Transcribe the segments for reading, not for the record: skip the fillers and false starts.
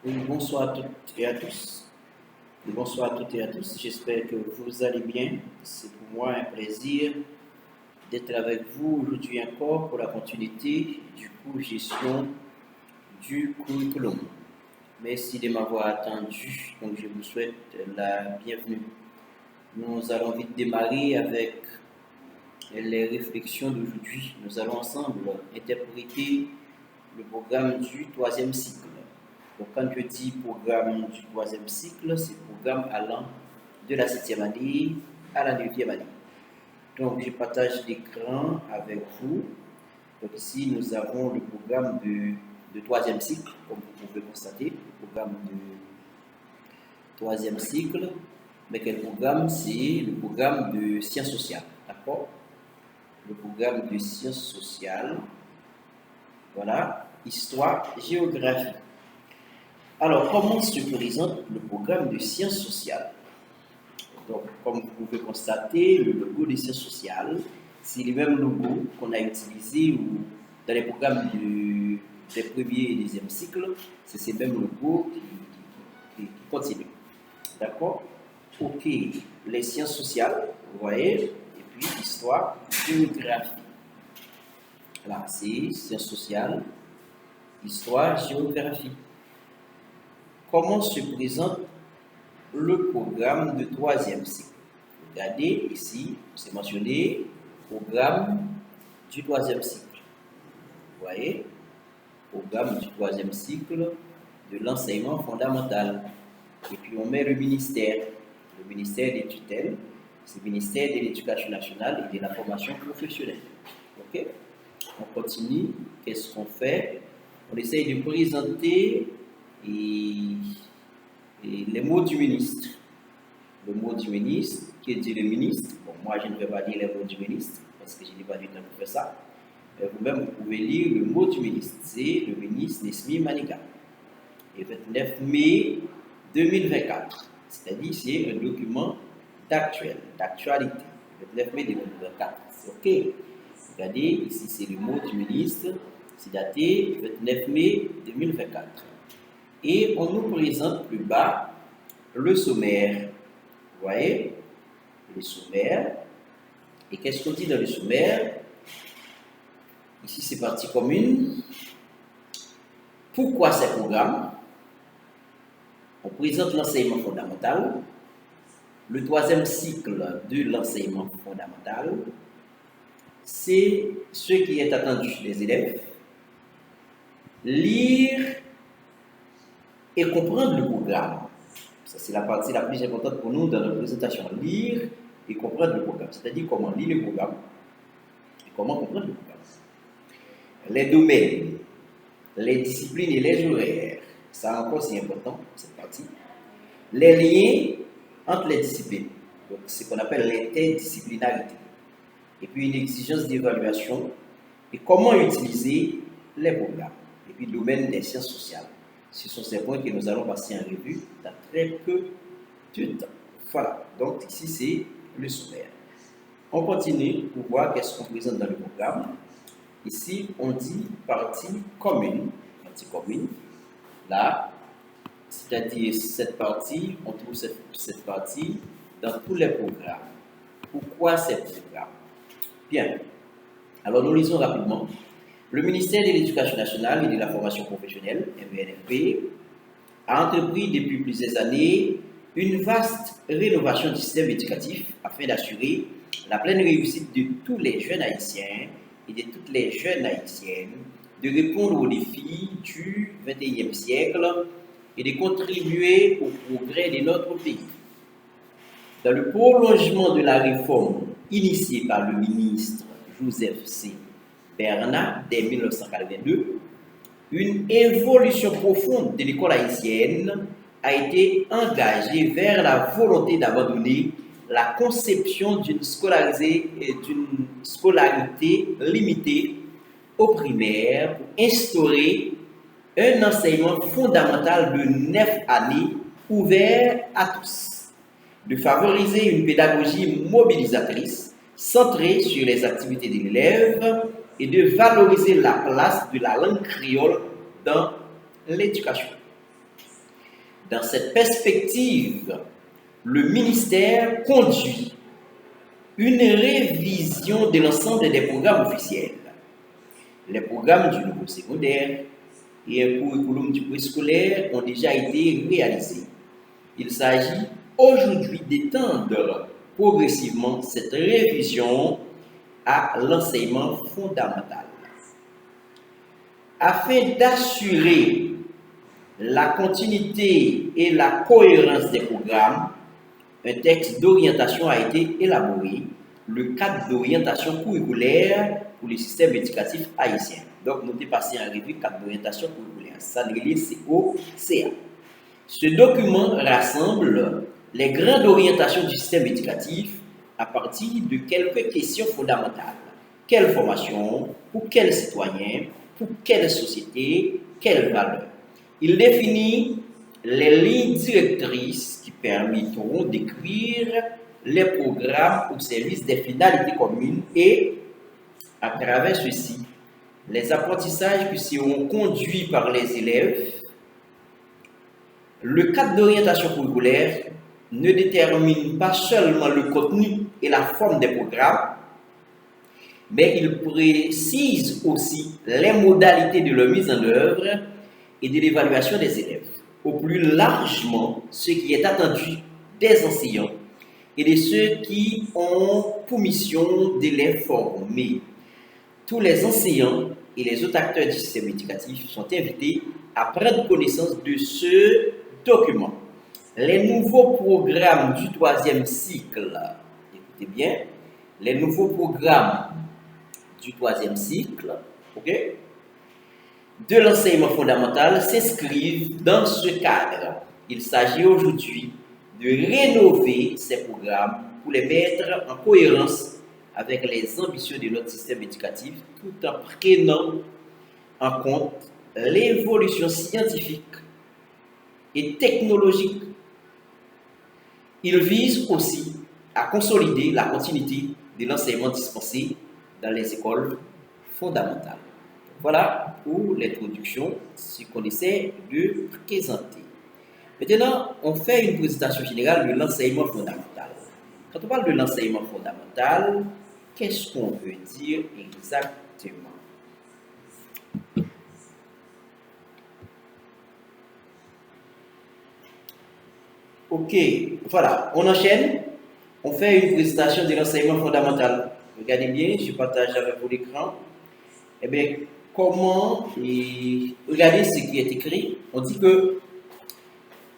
Oui, bonsoir à toutes et à tous. Bonsoir à toutes et à tous. J'espère que vous allez bien. C'est pour moi un plaisir d'être avec vous aujourd'hui encore pour la continuité du cours gestion du curriculum. Merci de m'avoir attendu. Donc, je vous souhaite la bienvenue. Nous allons vite démarrer avec les réflexions d'aujourd'hui. Nous allons ensemble interpréter le programme du troisième cycle. Donc, quand je dis programme du troisième cycle, c'est le programme allant de la 7e année à la 9e année. Donc, je partage l'écran avec vous. Donc, ici, nous avons le programme de troisième cycle, comme vous pouvez constater, le programme de troisième cycle. Mais quel programme? C'est le programme de sciences sociales, d'accord? Le programme de sciences sociales, voilà, histoire, géographie. Alors, comment se présente le programme de sciences sociales? Donc, comme vous pouvez constater, le logo des sciences sociales, c'est le même logo qu'on a utilisé dans les programmes des premiers et deuxième cycles. C'est ce même logo qui continue. D'accord? Ok, les sciences sociales, vous voyez, et puis histoire, géographie. Là, c'est sciences sociales, histoire, géographie. Comment se présente le programme de troisième cycle? Regardez ici, c'est mentionné programme du troisième cycle. Vous voyez, programme du troisième cycle de l'enseignement fondamental. Et puis on met le ministère des tutelles, c'est le ministère de l'Éducation nationale et de la formation professionnelle. Ok? On continue. Qu'est-ce qu'on fait? On essaye de présenter les mots du ministre. Le mot du ministre, qui dit le ministre? Bon, moi je ne vais pas dire les mots du ministre, parce que je n'ai pas du temps pour faire ça. Mais vous-même, vous pouvez lire le mot du ministre. C'est le ministre Nesmi Maniga. Et 29 mai 2024. C'est-à-dire c'est un document d'actualité. 29 mai 2024. Ok. Regardez, ici c'est le mot du ministre. C'est daté 29 mai 2024. Et on nous présente plus bas le sommaire. Vous voyez, le sommaire. Et qu'est-ce qu'on dit dans le sommaire? Ici, c'est partie commune. Pourquoi ces programmes? On présente l'enseignement fondamental, le troisième cycle de l'enseignement fondamental. C'est ce qui est attendu des élèves. Lire et comprendre le programme. Ça, c'est la partie la plus importante pour nous dans notre présentation. Lire et comprendre le programme. C'est-à-dire comment lire le programme et comment comprendre le programme. Les domaines, les disciplines et les horaires. Ça encore, c'est important, cette partie. Les liens entre les disciplines. Donc, ce qu'on appelle l'interdisciplinarité. Et puis, une exigence d'évaluation. Et comment utiliser les programmes. Et puis, le domaine des sciences sociales. Ce sont ces points que nous allons passer en revue dans très peu de temps. Voilà, donc ici c'est le sommaire. On continue pour voir qu'est-ce qu'on présente dans le programme. Ici, on dit partie commune. Partie commune, là, c'est-à-dire cette partie, on trouve cette partie dans tous les programmes. Pourquoi ces programmes? Bien, alors nous lisons rapidement. Le ministère de l'Éducation nationale et de la formation professionnelle, MNFP, a entrepris depuis plusieurs années une vaste rénovation du système éducatif afin d'assurer la pleine réussite de tous les jeunes haïtiens et de toutes les jeunes haïtiennes, de répondre aux défis du XXIe siècle et de contribuer au progrès de notre pays. Dans le prolongement de la réforme initiée par le ministre Joseph C. Bernard dès 1982, une évolution profonde de l'école haïtienne a été engagée vers la volonté d'abandonner la conception d'une scolarité limitée au primaire pour instaurer un enseignement fondamental de 9 années ouvert à tous, de favoriser une pédagogie mobilisatrice centrée sur les activités de l'élève et de valoriser la place de la langue créole dans l'éducation. Dans cette perspective, le ministère conduit une révision de l'ensemble des programmes officiels. Les programmes du niveau secondaire et un curriculum du préscolaire ont déjà été réalisés. Il s'agit aujourd'hui d'étendre progressivement cette révision à l'enseignement fondamental. Afin d'assurer la continuité et la cohérence des programmes, un texte d'orientation a été élaboré, le cadre d'orientation curriculaire pour le système éducatif haïtien. Donc, nous avons passé en revue le cadre d'orientation curriculaire, ça c'est COCA. Ce document rassemble les grandes orientations du système éducatif à partir de quelques questions fondamentales. Quelle formation, pour quels citoyens, pour quelle société, quelles valeurs. Il définit les lignes directrices qui permettront d'écrire les programmes au service des finalités communes et, à travers ceci, les apprentissages qui seront conduits par les élèves. Le cadre d'orientation curriculaire ne détermine pas seulement le contenu et la forme des programmes, mais il précise aussi les modalités de leur mise en œuvre et de l'évaluation des élèves. Au plus largement, ce qui est attendu des enseignants et de ceux qui ont pour mission de les former. Tous les enseignants et les autres acteurs du système éducatif sont invités à prendre connaissance de ce document. Les nouveaux programmes du 3e cycle, écoutez bien, les nouveaux programmes du 3e cycle, de l'enseignement fondamental s'inscrivent dans ce cadre. Il s'agit aujourd'hui de rénover ces programmes pour les mettre en cohérence avec les ambitions de notre système éducatif, tout en prenant en compte l'évolution scientifique et technologique. Il vise aussi à consolider la continuité de l'enseignement dispensé dans les écoles fondamentales. Voilà pour l'introduction, ce qu'on essaie de présenter. Maintenant, on fait une présentation générale de l'enseignement fondamental. Quand on parle de l'enseignement fondamental, qu'est-ce qu'on veut dire exactement? Ok, voilà, on enchaîne. On fait une présentation de l'enseignement fondamental. Regardez bien, je partage avec vous l'écran. Eh bien, regardez ce qui est écrit. On dit que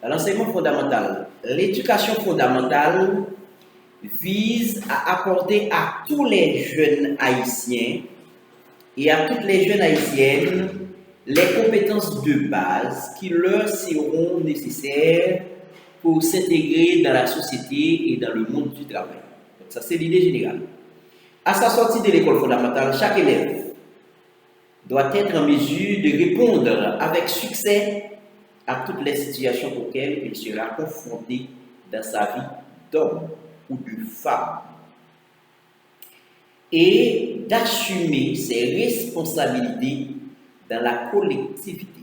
l'enseignement fondamental, l'éducation fondamentale vise à apporter à tous les jeunes haïtiens et à toutes les jeunes haïtiennes les compétences de base qui leur seront nécessaires pour s'intégrer dans la société et dans le monde du travail. Donc ça, c'est l'idée générale. À sa sortie de l'école fondamentale, chaque élève doit être en mesure de répondre avec succès à toutes les situations auxquelles il sera confronté dans sa vie d'homme ou de femme et d'assumer ses responsabilités dans la collectivité.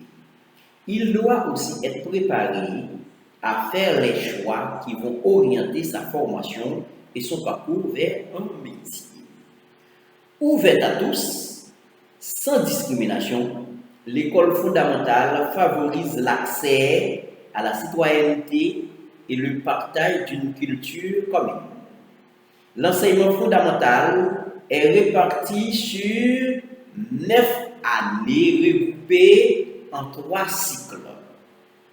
Il doit aussi être préparé à faire les choix qui vont orienter sa formation et son parcours vers un métier. Ouverte à tous, sans discrimination, l'école fondamentale favorise l'accès à la citoyenneté et le partage d'une culture commune. L'enseignement fondamental est réparti sur 9 années regroupées en 3 cycles.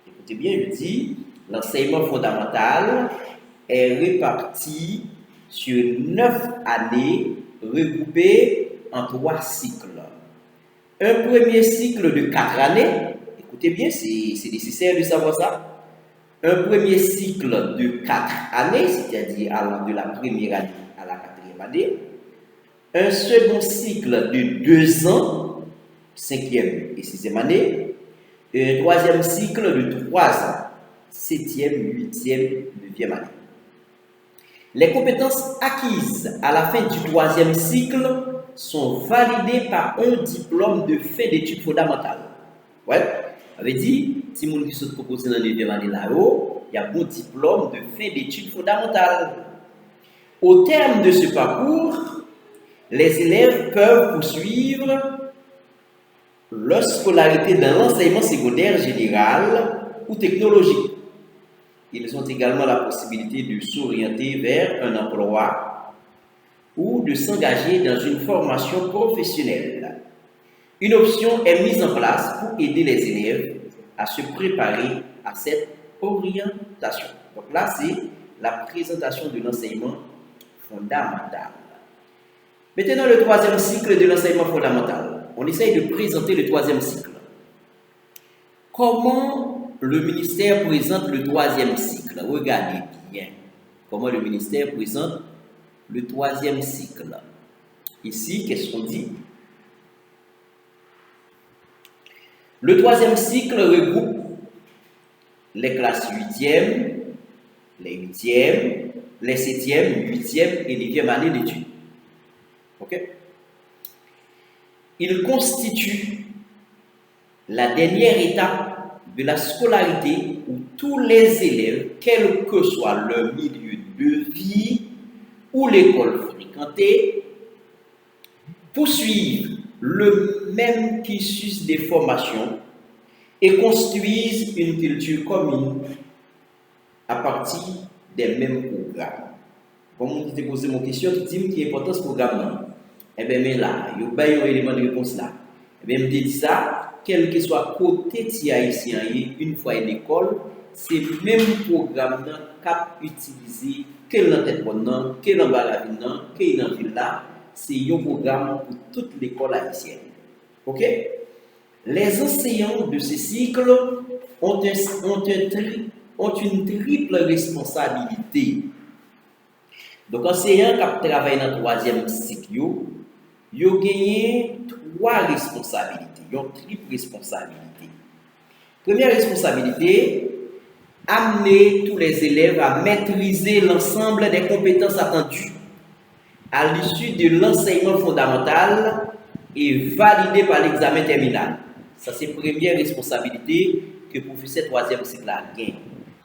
Écoutez bien, je dis, l'enseignement fondamental est réparti sur 9 années regroupées en 3 cycles. Un premier cycle de 4 années, écoutez bien, c'est nécessaire de savoir ça. Un premier cycle de 4 années, c'est-à-dire allant de la première année à la 4e année. Un second cycle de 2 ans, 5e et 6e année. Et un troisième cycle de 3 ans, 7e, 8e, 9e année. Les compétences acquises à la fin du 3e cycle sont validées par un diplôme de fin d'études fondamentales. Ouais. Ça veut dire, si mon qui se propose dans les années là, il y a bon diplôme de fin d'études fondamentales. Au terme de ce parcours, les élèves peuvent poursuivre leur scolarité dans l'enseignement secondaire général ou technologique. Ils ont également la possibilité de s'orienter vers un emploi ou de s'engager dans une formation professionnelle. Une option est mise en place pour aider les élèves à se préparer à cette orientation. Donc là, c'est la présentation de l'enseignement fondamental. Maintenant, le troisième cycle de l'enseignement fondamental. On essaye de présenter le troisième cycle. Comment le ministère présente le troisième cycle? Regardez bien comment le ministère présente le troisième cycle. Ici, qu'est-ce qu'on dit? Le troisième cycle regroupe les classes 8e, les 8e, les 7e, 8e et 9e années d'études. Ok? Il constitue la dernière étape de la scolarité où tous les élèves, quel que soit leur milieu de vie ou l'école fréquentée, poursuivent le même cursus de formation et construisent une culture commune à partir des mêmes programmes. Comme on t'ai posé mon question, tu dis qui est important ce programme. Eh bien, mais là, il y a un élément de réponse là. Eh bien, je me dis ça, quel que soit côté de haïtien, une fois à l'école, c'est le même programme qu'a utilisé, quel dans tête bonne, quel dans la ville, quel dans la ville là, c'est un programme pour toute l'école haïtienne. Ok? Les enseignants de ce cycle ont une triple responsabilité. Donc, enseignants qui travaillent dans le troisième cycle, ils ont gagné trois responsabilités. Ils ont triple responsabilité. Première responsabilité, amener tous les élèves à maîtriser l'ensemble des compétences attendues à l'issue de l'enseignement fondamental et validé par l'examen terminal. Ça, c'est la première responsabilité que le professeur troisième cycle a gagné.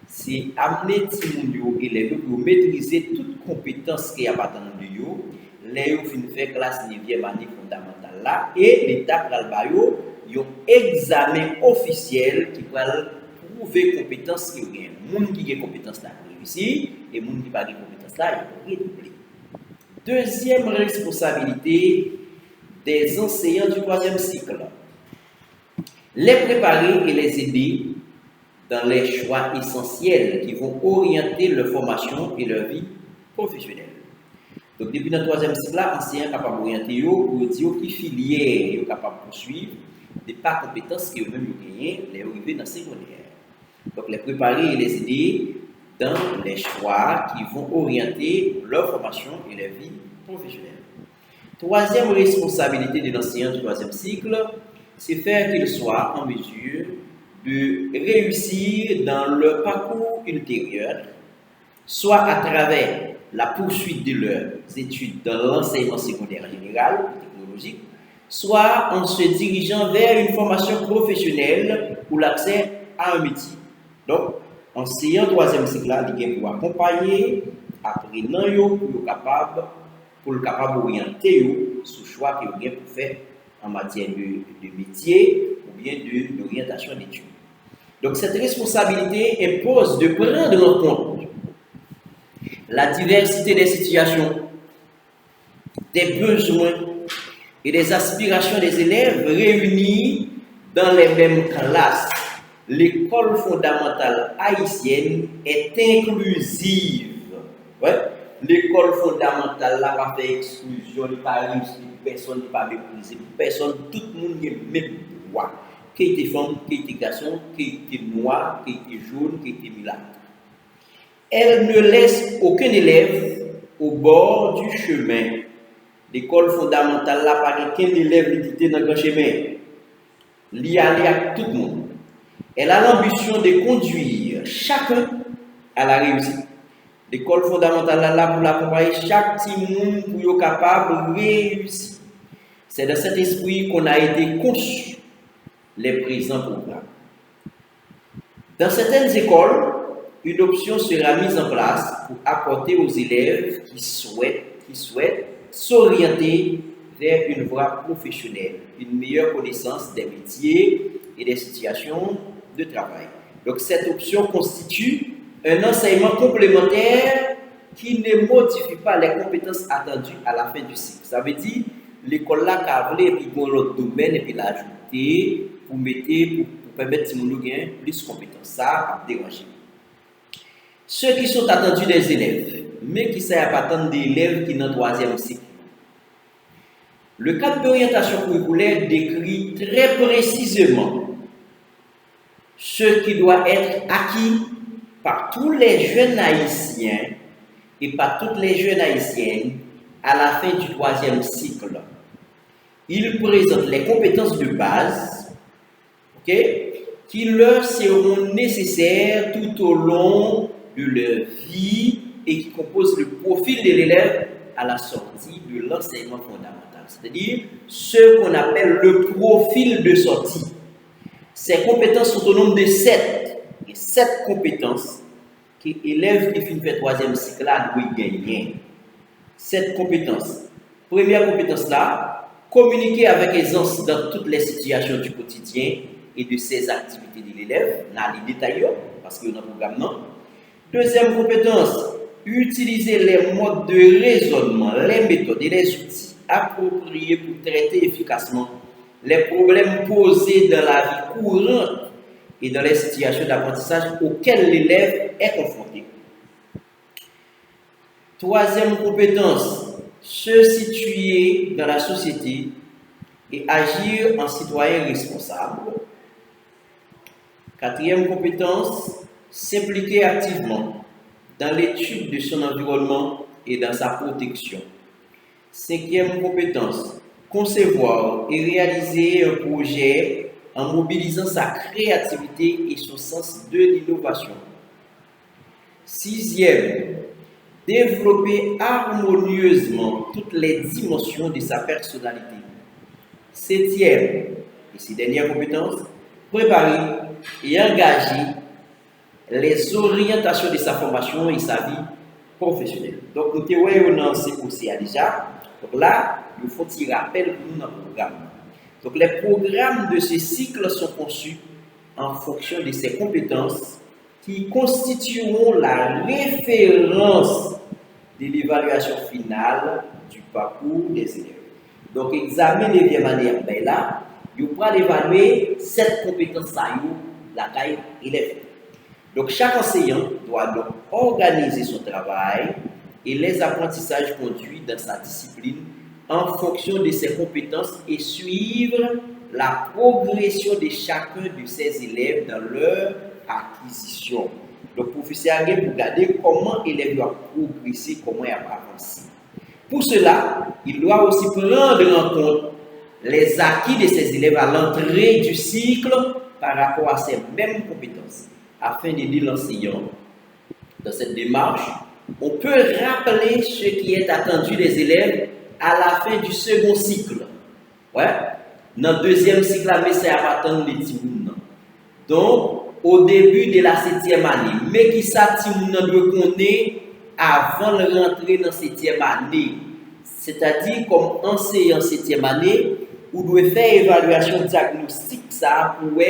C'est amener les élèves pour maîtriser toutes compétences qu'il y a pas dans le lieu, les fin faire classe 9e année fondamentale là, et l'État va un examen officiel qui va prouver compétences qu'il y a. Les gens qui ont compétences là réussir et les gens qui n'ont pas de compétences là, ils vont redoubler. Deuxième responsabilité des enseignants du troisième cycle, les préparer et les aider dans les choix essentiels qui vont orienter leur formation et leur vie professionnelle. Donc, depuis le troisième cycle, l'enseignant est capable d'orienter pour dire qui filière est capable de poursuivre, des pas compétences qui eux-mêmes ont gagné, les arriver dans le secondaire. Donc, les préparer et les aider dans les choix qui vont orienter leur formation et leur vie professionnelle. Troisième responsabilité de l'enseignant du troisième cycle, c'est faire qu'il soit en mesure de réussir dans leur parcours ultérieur, soit à travers la poursuite de leurs études dans l'enseignement secondaire général ou technologique, soit en se dirigeant vers une formation professionnelle ou l'accès à un métier. Donc, enseignant troisième cycle, il pour accompagner, apprenant pour le capable d'orienter sur le choix qu'il y a pour faire en matière de métier ou bien d'orientation d'études. Donc, cette responsabilité impose de prendre en compte la diversité des situations, des besoins et des aspirations des élèves réunis dans les mêmes classes. L'école fondamentale haïtienne est inclusive. Ouais? L'école fondamentale n'a pas fait exclusion, n'a pas réussi, personne n'a pas méprisé, personne, tout le monde a le même droit. Qui était femme, qui était garçon, qui était noir, qui était jaune, qui était mulâtre. Elle ne laisse aucun élève au bord du chemin. L'école fondamentale n'a pas qu'un élève qui était dans le chemin. Il y a à tout le monde. Elle a l'ambition de conduire chacun à la réussite. L'école fondamentale est là pour l'accompagner chaque petit monde pour être capable de réussir. C'est dans cet esprit qu'on a été conçu les présents programmes. Dans certaines écoles, une option sera mise en place pour apporter aux élèves qui souhaitent s'orienter vers une voie professionnelle, une meilleure connaissance des métiers et des situations de travail. Donc cette option constitue un enseignement complémentaire qui ne modifie pas les compétences attendues à la fin du cycle. Ça veut dire l'école là câblée et puis l'autre domaine et puis l'ajouter pour permettre de gagner plus de compétences. Ça a dérangé. Ceux qui sont attendus des élèves, mais qui ne savent pas attendre des élèves qui sont dans le troisième cycle. Le cadre d'orientation curriculaire décrit très précisément ce qui doit être acquis par tous les jeunes haïtiens et par toutes les jeunes haïtiennes à la fin du troisième cycle. Il présente les compétences de base, qui leur seront nécessaires tout au long de leur vie et qui composent le profil de l'élève à la sortie de l'enseignement fondamental. C'est-à-dire ce qu'on appelle le profil de sortie. Ces compétences sont au nombre de 7. Et 7 compétences que l'élève qui finit le troisième cycle là doit gagner. 7 compétences. Première compétence là, communiquer avec aisance dans toutes les situations du quotidien et de ses activités de l'élève. On a les détails parce qu'il y a un programme non. Deuxième compétence, utiliser les modes de raisonnement, les méthodes et les outils appropriés pour traiter efficacement les problèmes posés dans la vie courante et dans les situations d'apprentissage auxquelles l'élève est confronté. Troisième compétence, se situer dans la société et agir en citoyen responsable. Quatrième compétence, s'impliquer activement dans l'étude de son environnement et dans sa protection. Cinquième compétence, concevoir et réaliser un projet en mobilisant sa créativité et son sens de l'innovation. Sixième, développer harmonieusement toutes les dimensions de sa personnalité. Septième, et c'est dernière compétence, préparer et engager les orientations de sa formation et sa vie professionnelle. Donc, nous avons dans ce cours déjà. Donc là, il faut un rappel pour nous dans le programme. Donc, les programmes de ce cycle sont conçus en fonction de ces compétences qui constitueront la référence de l'évaluation finale du parcours des élèves. Donc, examen de bien manière, ben là, il va évaluer cette compétence la taille élève. Donc, chaque enseignant doit donc organiser son travail et les apprentissages conduits dans sa discipline en fonction de ses compétences et suivre la progression de chacun de ses élèves dans leur acquisition. Le professeur a pour regarder comment l'élève doit progresser, comment il va avancer. Pour cela, il doit aussi prendre en compte les acquis de ses élèves à l'entrée du cycle par rapport à ces mêmes compétences, afin d'aider l'enseignant. Dans cette démarche, on peut rappeler ce qui est attendu des élèves à la fin du second cycle. Ouais. Dans le deuxième cycle, c'est à attendre les timouns. Donc, au début de la 7e année, mais qui ça timouns doit connaître avant de rentrer dans la 7e année. C'est-à-dire, comme enseignant 7e année, vous devez faire évaluation diagnostique ça pour voir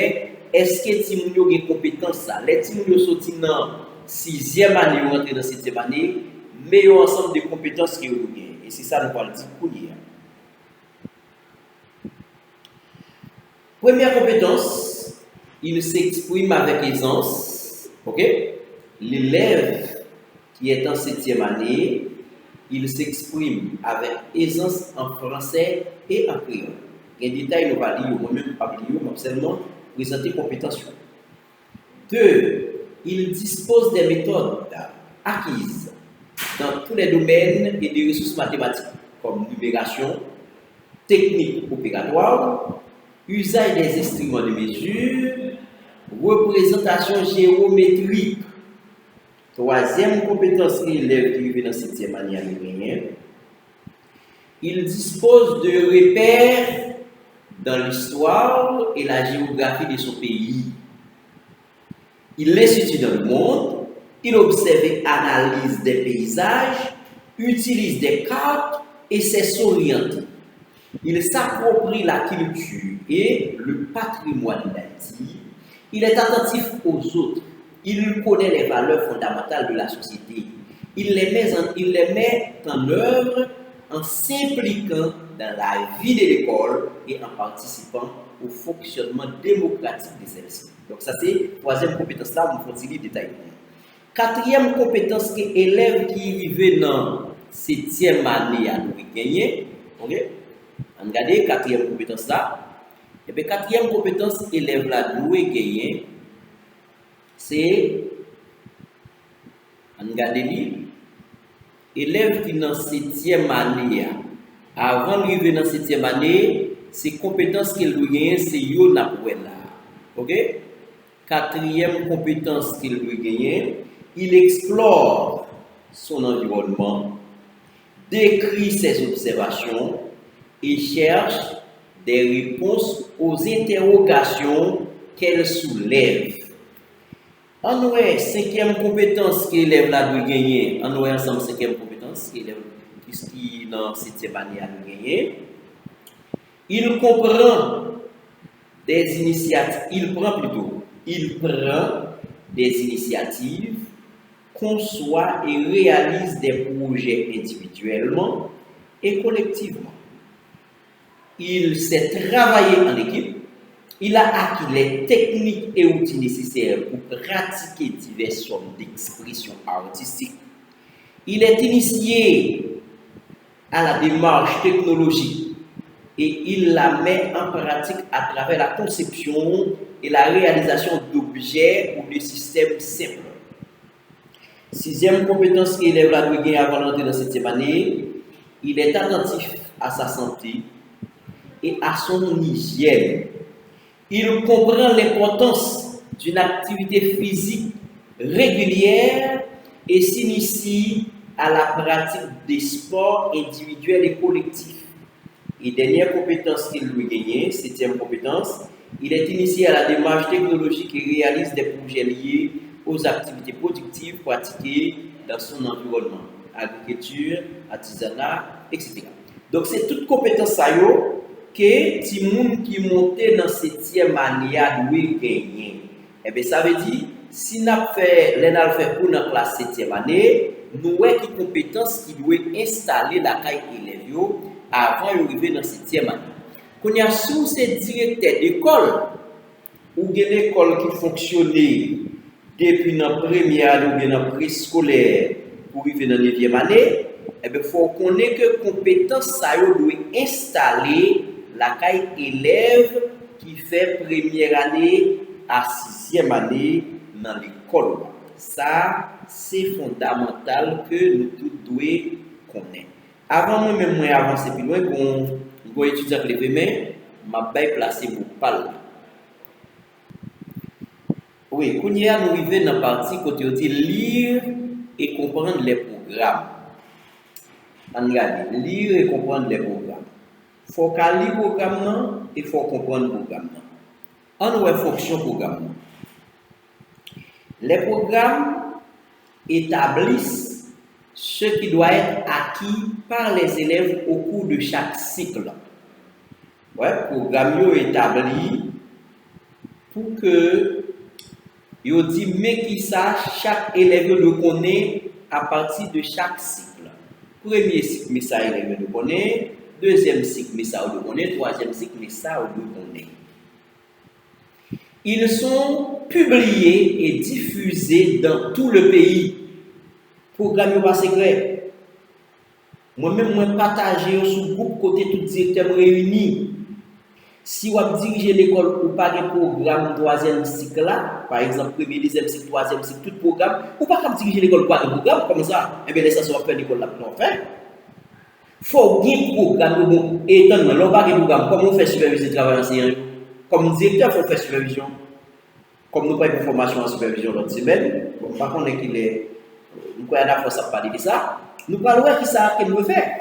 est-ce que timouns ont des compétences ça. Les timouns sont dans 6e année ou rentrent dans 7e année, mais ils ont ensemble de compétences qui ont gagné. Et c'est ça nous allons dire pour hier. Première compétence, il s'exprime avec aisance. L'élève qui est en 7e année, il s'exprime avec aisance en français et en créole. Les détails, nous allons lire, moi-même, pas lire, mais seulement présenter compétences. 2. Il dispose des méthodes acquises dans tous les domaines et des ressources mathématiques, comme numération, technique opératoire, usage des instruments de mesure, représentation géométrique. Troisième compétence que l'élève qui vit dans cette 7e année américaine, il dispose de repères dans l'histoire et la géographie de son pays. Il les étudie dans le monde, il observe et analyse des paysages, utilise des cartes et sait s'orienter. Il s'approprie la culture et le patrimoine d'Haïti. Il est attentif aux autres. Il connaît les valeurs fondamentales de la société. Il les met en œuvre en s'impliquant dans la vie de l'école et en participant au fonctionnement démocratique de celle-ci. Donc ça c'est troisième compétence là, on continue détailler. Quatrième compétence que élève qui arrive dans septième année à nous gagner. OK? On regarde quatrième compétence là. Et bien quatrième compétence élève là doit gagner c'est on regarde élève qui dans septième année avant d'arriver dans septième année, ces compétences qu'il doit gagner c'est yo n'a pas là. OK? Quatrième compétence qu'il doit gagner, il explore son environnement, décrit ses observations et cherche des réponses aux interrogations qu'elle soulève. En ouais, cinquième compétence que l'élève là doit gagner, en ouais ensemble cinquième compétence que l'élève qui dans septième année a gagner. Il comprend des initiatives, il prend des initiatives, conçoit et réalise des projets individuellement et collectivement. Il sait travailler en équipe. Il a acquis les techniques et outils nécessaires pour pratiquer diverses formes d'expression artistique. Il est initié à la démarche technologique et il la met en pratique à travers la conception et la réalisation d'objets ou de systèmes simples. Sixième compétence que l'élève doit gagner avant d'entrer dans cette année, il est attentif à sa santé et à son hygiène. Il comprend l'importance d'une activité physique régulière et s'initie à la pratique des sports individuels et collectifs. Et dernière compétence qu'il doit gagner, septième compétence, il est initié à la démarche technologique et réalise des projets liés aux activités productives pratiquées dans son environnement, agriculture, artisanat, etc. Donc c'est toute compétence ça que ti moun qui monte dans septième année a doit gagner. Et bien ça veut dire si n'a fait l'enal fait pour dans classe septième année, nous avons qui compétence qui doit installer la caille élève avant d'arriver dans septième année. Quand y a sous ces directeurs d'école ou une école qui fonctionnait depuis la première année ou bien dans préscolaire pour arriver dans la 9e année, il faut connaître que compétence ça doit installer la caille élève qui fait première année à 6e année dans l'école. Ça, c'est fondamental que nous tous devons connaître. Avant moi-même, moi avancer plus loin, pour étudier avec les mains, je vais placer pour parler. Oui, quand nous arrivons dans la partie côté on dit lire et comprendre les programmes. Regardez, lire et comprendre les programmes. Il faut qu'on lire le programme et il faut comprendre le programme. En ouais fonction programme. Les programmes établissent ce qui doit être acquis par les élèves au cours de chaque cycle. Ouais, programme établi pour que yo dit mais qui ça chaque élève le connaît à partir de chaque cycle. Premier cycle mais ça élève le connaît, deuxième cycle mais ça le connaît, troisième cycle mais ça le connaît. Ils sont publiés et diffusés dans tout le pays. Programme pas secret. Moi-même moi partager sur groupe côté tout directeur réunis. Si vous dirigez l'école ou pas de programme troisième cycle là, par exemple premier, deuxième cycle, troisième cycle, tout programme, ou pas comme diriger l'école pas de programme comme ça, et bien les ça va faire l'école là pour faire. Faut un programme bon étant mais l'on pas de programme comme on fait superviser travail enseignant. Comme directeur faut faire supervision. Comme nous pas une formation en supervision l'autre semaine, bon par contre qu'il est nous quoi la fois ça parler de ça, nous parlons qui ça que nous faire.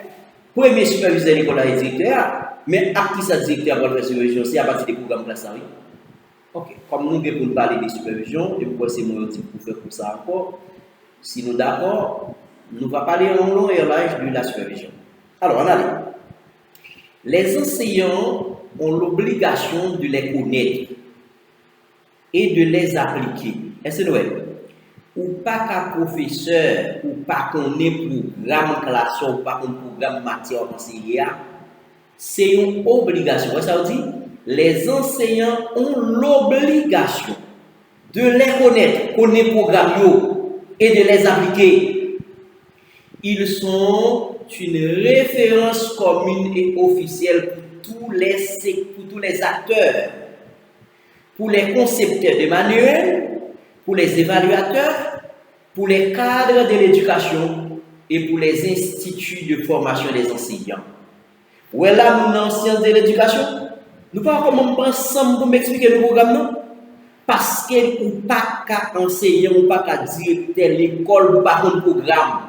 Premier superviseur l'école là est directeur. Mais à qui ça directeur va faire supervision, c'est à partir des programmes classe oui. Ok, comme nous devons parler de supervision, et pourquoi c'est mon type pour faire pour ça encore, si nous d'accord, nous va parler en long et en large de la supervision. Alors, on allait. Les enseignants ont l'obligation de les connaître et de les appliquer. Est-ce que vrai? Ou pas qu'un professeur, ou pas qu'on ait programme classe, ou pas qu'on programme matière enseignée, c'est une obligation. Ça veut dire, les enseignants ont l'obligation de les connaître les programmes et de les appliquer. Ils sont une référence commune et officielle pour tous les acteurs, pour les concepteurs de manuels, pour les évaluateurs, pour les cadres de l'éducation et pour les instituts de formation des enseignants. Voilà, nous, dans sciences de l'éducation, nous ne pouvons pas comment ensemble pour m'expliquer le programme, non? Parce que ou pas qu'à enseigner, ou pas qu'à directeur l'école, ou pas qu'on programme.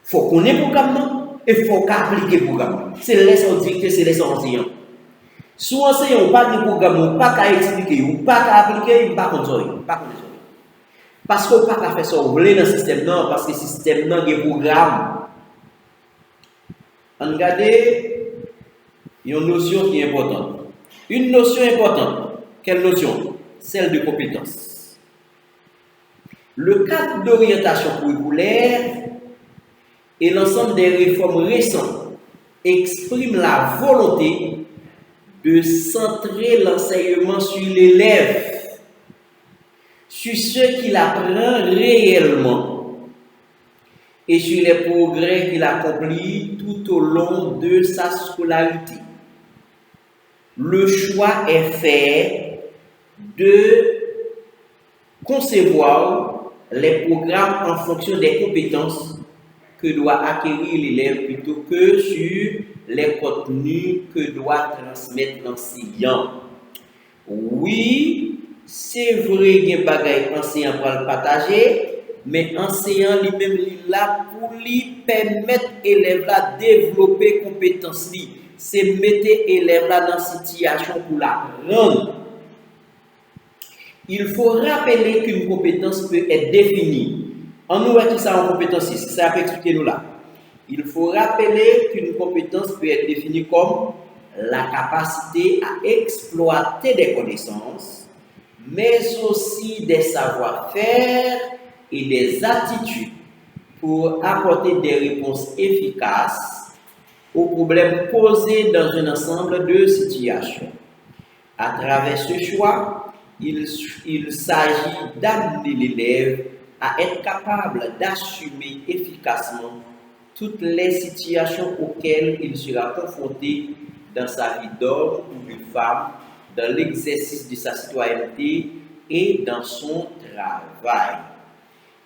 Il faut qu'on ait le programme, non? Et il faut qu'à appliquer le programme. C'est les directeur, c'est les enseignants. Si enseignant, ou pas de programme, ou pas qu'à expliquer, ou pas qu'à appliquer, ou pas qu'on soit, pas qu'on soit. Parce qu'on ne peut pas faire ça, vous voulez dans le système, non? Parce que le système, non, il y a un programme. On regarde une notion qui est importante. Une notion importante. Quelle notion? Celle de compétence. Le cadre d'orientation curriculaire et l'ensemble des réformes récentes expriment la volonté de centrer l'enseignement sur l'élève, sur ce qu'il apprend réellement et sur les progrès qu'il accomplit tout au long de sa scolarité. Le choix est fait de concevoir les programmes en fonction des compétences que doit acquérir l'élève plutôt que sur les contenus que doit transmettre l'enseignant. Oui, c'est vrai qu'il y a des bagages enseignants pour le partager, mais l'enseignant lui-même est là pour lui permettre l'élève de développer compétences. C'est mettre l'élève dans une situation pour la rendre. Il faut rappeler qu'une compétence peut être définie. En nous, tout ça en compétence, c'est ça peut expliquer nous là. Il faut rappeler qu'une compétence peut être définie comme la capacité à exploiter des connaissances, mais aussi des savoir-faire et des attitudes pour apporter des réponses efficaces aux problèmes posés dans un ensemble de situations. À travers ce choix, il s'agit d'amener l'élève à être capable d'assumer efficacement toutes les situations auxquelles il sera confronté dans sa vie d'homme ou de femme, dans l'exercice de sa citoyenneté et dans son travail.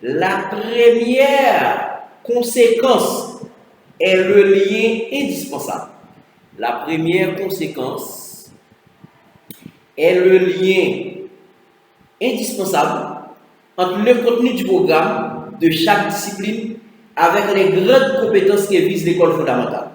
La première conséquence est le lien indispensable. La première conséquence est le lien indispensable entre le contenu du programme de chaque discipline avec les grandes compétences qui visent l'école fondamentale.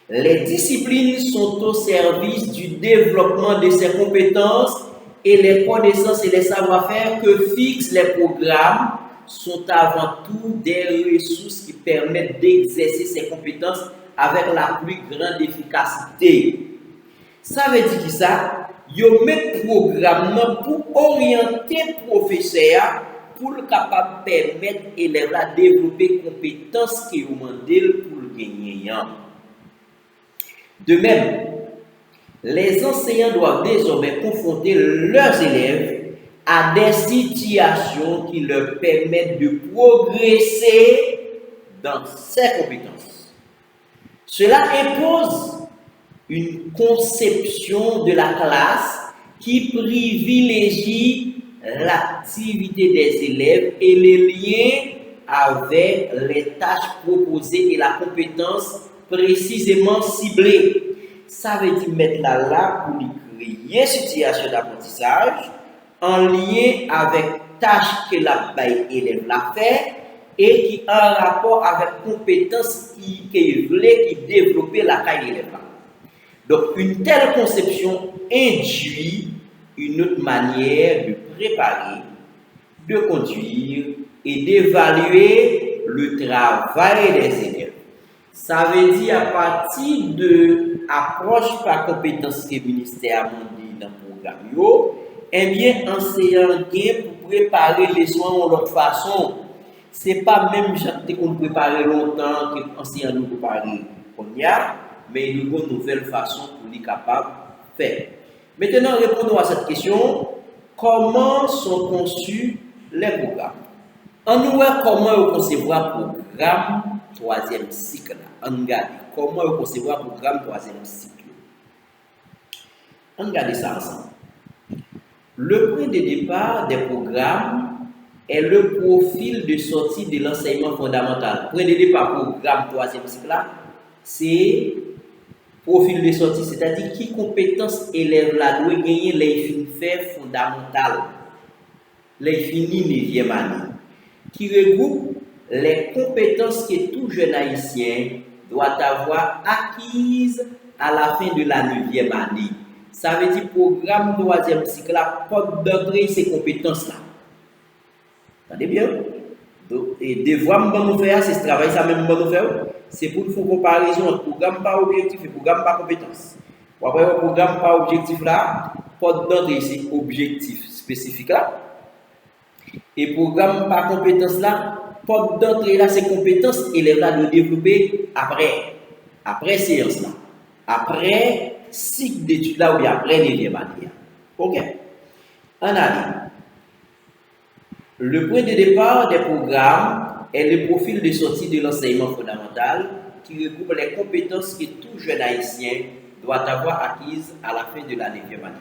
Les disciplines sont au service du développement de ces compétences et les connaissances et les savoir-faire que fixent les programmes sont avant tout des ressources qui permettent d'exercer ces compétences avec la plus grande efficacité. Ça veut dire que ça, yo met programme pour orienter professeur pour le capable permettre élèves à développer compétences qui ont demandé pour gagner. De même, les enseignants doivent désormais confronter leurs élèves à des situations qui leur permettent de progresser dans ces compétences. Cela impose une conception de la classe qui privilégie l'activité des élèves et les liens avec les tâches proposées et la compétence précisément ciblée. Ça veut dire mettre là pour créer une situation d'apprentissage en lien avec tâches que l'élève l'a fait et qui ont un rapport avec compétences qui développent la caille élève. Donc, une telle conception induit une autre manière de préparer, de conduire et d'évaluer le travail des élèves. Ça veut dire à partir de l'approche par compétence que le ministère a dit dans le programme, eh bien, enseignant pour préparer les soins de l'autre façon. Ce n'est pas même qu'on prépare longtemps que l'enseignant nous prépare qu'on y a, mais il y a une nouvelle façon pour être capable de faire. Maintenant, répondons à cette question. Comment sont conçus les programmes? On nous voit comment concevoir le programme 3e cycle. On regarde comment concevoir le programme 3e cycle. On regarde ça ensemble. Le point de départ des programmes est le profil de sortie de l'enseignement fondamental. Le point de départ du programme 3e cycle, c'est profil de sortie, c'est-à-dire qui compétences élèves là doivent gagner les fins fondamentales, les finis 9e année, qui regroupe les compétences que tout jeune haïtien doit avoir acquises à la fin de la 9e année. Ça veut dire programme 3e cycle, la porte d'entrée ces compétences-là. Attendez bien. Et devoir nous faire, c'est ce travail, ça même nous faire. C'est pour faire une comparaison entre programme par objectif et programme par compétence. Après, le programme par objectif là, porte d'entrée, c'est objectif spécifique là. Et programme par compétence là, porte d'entrée là, c'est compétences élèves là de développer après séance là, après cycle d'études là ou bien après 9e année. Ok. Analyse. Le point de départ des programmes est le profil de sortie de l'enseignement fondamental qui regroupe les compétences que tout jeune haïtien doit avoir acquises à la fin de la 9e année.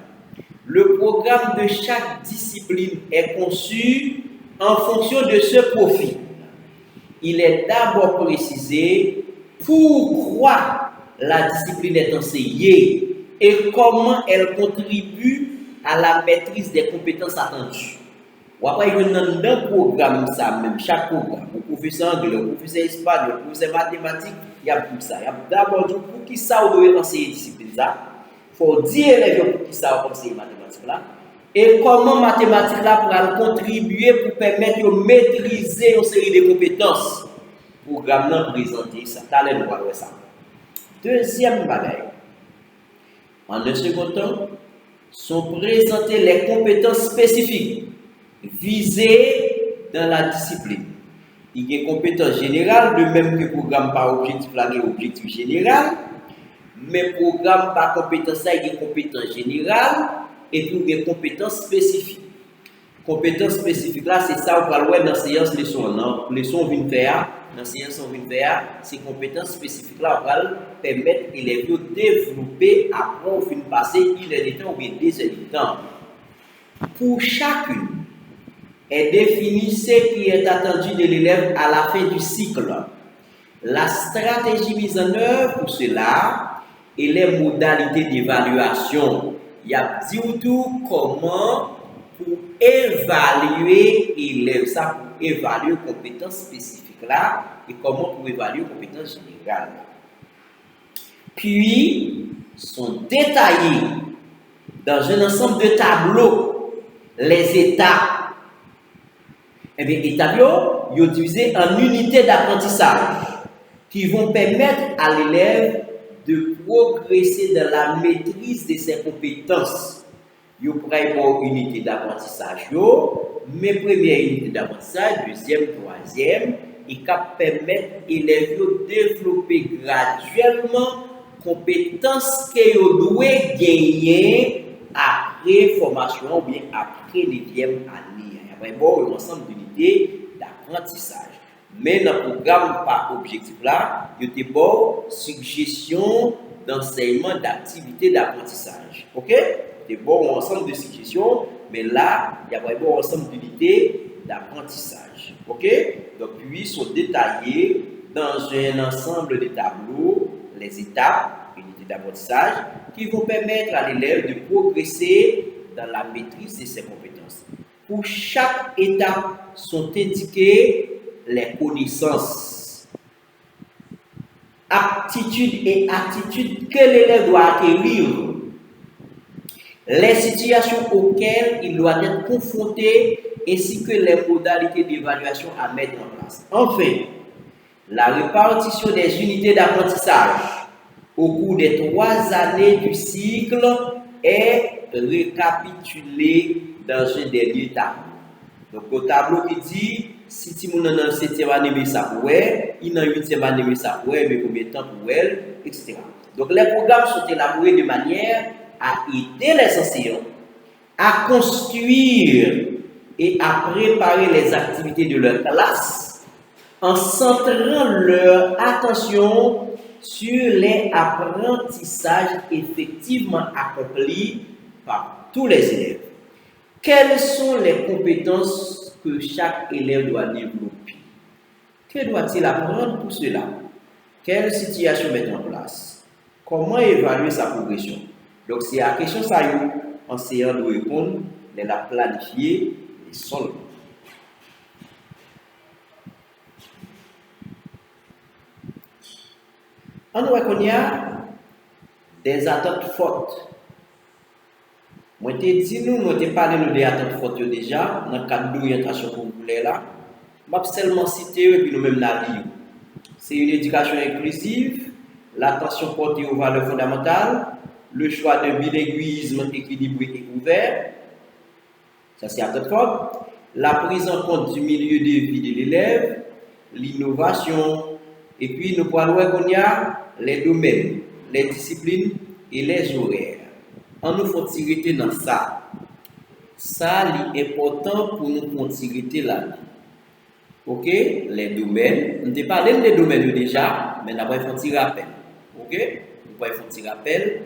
Le programme de chaque discipline est conçu en fonction de ce profil. Il est d'abord précisé pourquoi la discipline est enseignée et comment elle contribue à la maîtrise des compétences attendues. Ou après, il y a un programme, ça même, chaque programme, le professeur anglais, le professeur espagnol, le professeur mathématique, il y a tout ça. Il y a d'abord dit pour qui ça vous devez enseigner discipline ça. Il faut dire élèves pour qui ça vous enseigner mathématiques là. Et comment mathématiques là pour contribuer pour permettre de maîtriser une série de compétences. Le programme là présenté ça. T'allez nous voir ça. Deuxième bagaille. En un second temps, sont présentées les compétences spécifiques visées dans la discipline. Il y a des compétences générales, de même que le programme par objectif, là, il y a objectif général, mais le programme par compétence, il y a des compétences générales et puis il y a des compétences spécifiques. Compétences spécifiques, là, c'est ça, on va voir dans la séance leçon, non? Leçon vient faire, dans la séance on vient faire, ces compétences spécifiques, là, on va permettre élèves de développer après au fin de passer, il est temps ou bien 2 heures de temps. Pour chacune, est défini ce qui est attendu de l'élève à la fin du cycle. La stratégie mise en œuvre pour cela et les modalités d'évaluation. Il y a dit tout comment pour évaluer l'élève, ça pour évaluer les compétences spécifiques là et comment pour évaluer les compétences générales. Puis, sont détaillés dans un ensemble de tableaux les étapes. Eh bien, les tableaux sont divisés en unités d'apprentissage qui vont permettre à l'élève de progresser dans la maîtrise de ses compétences. Vous pourrez avoir une unité d'apprentissage, mais première unité d'apprentissage, deuxième, troisième, et qui permettre à l'élève de développer graduellement les compétences qu'il doit gagner après formation ou bien après 9e année. Vraiment un ensemble d'unités d'apprentissage. Mais dans le programme par objectif là, il y a des suggestions d'enseignement d'activités d'apprentissage. Ok? Il y a un ensemble de suggestions, mais là, il y a vraiment un ensemble d'unités d'apprentissage. Ok? Donc, puis, ils sont détaillés dans un ensemble de tableaux, les étapes, unités d'apprentissage, qui vont permettre à l'élève de progresser dans la maîtrise de ses compétences. Pour chaque étape sont indiquées les connaissances. aptitudes et attitudes que l'élève doit acquérir, les situations auxquelles il doit être confronté, ainsi que les modalités d'évaluation à mettre en place. Enfin, la répartition des unités d'apprentissage au cours des 3 années du cycle est récapitulée dans un dernier tableau. Donc, au tableau qui dit, si tu es dans la 7e année, mais ça pourrait, il est dans la 8e année, mais ça pourrait, mais combien de temps pour elle, etc. Donc, les programmes sont élaborés de manière à aider les enseignants à construire et à préparer les activités de leur classe en centrant leur attention sur les apprentissages effectivement accomplis par tous les élèves. Quelles sont les compétences que chaque élève doit développer? Que doit-il apprendre pour cela? Quelle situation mettre en place? Comment évaluer sa progression? Donc, c'est à la question ça, l'enseignant doit répondre, de la planifier et solver. On voit qu'il y a des attentes fortes. Moi, je t'ai dit, nous avons parlé des attentes fortes déjà, dans le cadre de l'orientation pour vous là. Je vais seulement citer et puis nous-mêmes la vie. C'est une éducation inclusive, l'attention portée aux valeurs fondamentales, le choix d'un bilinguisme équilibré et ouvert. Ça, c'est attente forte. La prise en compte du milieu de vie de l'élève, l'innovation, et puis nous parlons qu'on y a les domaines, les disciplines et les horaires. On nous faut tirer dans ça. Ça, c'est important pour nous continuer la vie. Ok? Les domaines. On a parlé des domaines déjà, mais nous avons fait un petit rappel. Ok? Nous avons fait un petit rappel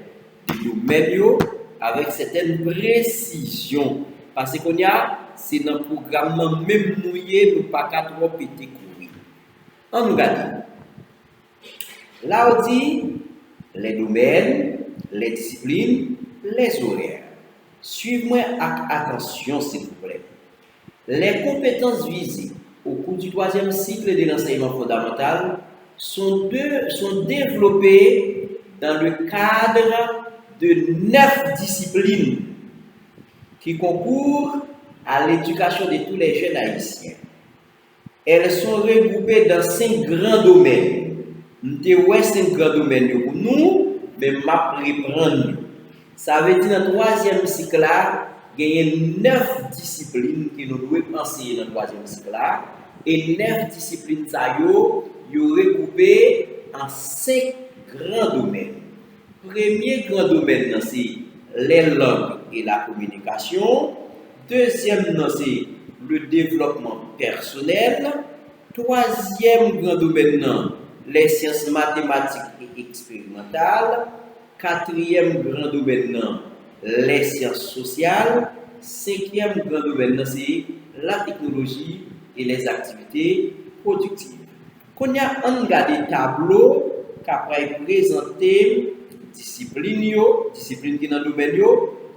des domaines avec certaines précisions. Parce qu'on y a, c'est dans le programme même mouillé, nous pas qu'à trop petit courir. On nous regarde. Là, on dit les domaines, les disciplines, les horaires. Suivez-moi avec attention, s'il vous plaît. Les compétences visées au cours du 3e cycle de l'enseignement fondamental sont développées dans le cadre de 9 disciplines qui concourent à l'éducation de tous les jeunes haïtiens. Elles sont regroupées dans 5 grands domaines. Nous avons 5 grands domaines pour nous, mais je vais reprendre. Ça veut dire que dans le 3e cycle, il y a 9 disciplines que nous devons enseigner dans le 3e cycle. Et 9 disciplines, sont regroupées en 5 grands domaines. Le premier grand domaine, c'est les langues et la communication. Deuxième, c'est le développement personnel. Troisième grand domaine, les sciences mathématiques et expérimentales. Quatrième grand domaine, les sciences sociales. Cinquième grand domaine, c'est la technologie et les activités productives. Quand on a un tableau qui a présenté discipline qui est dans le domaine,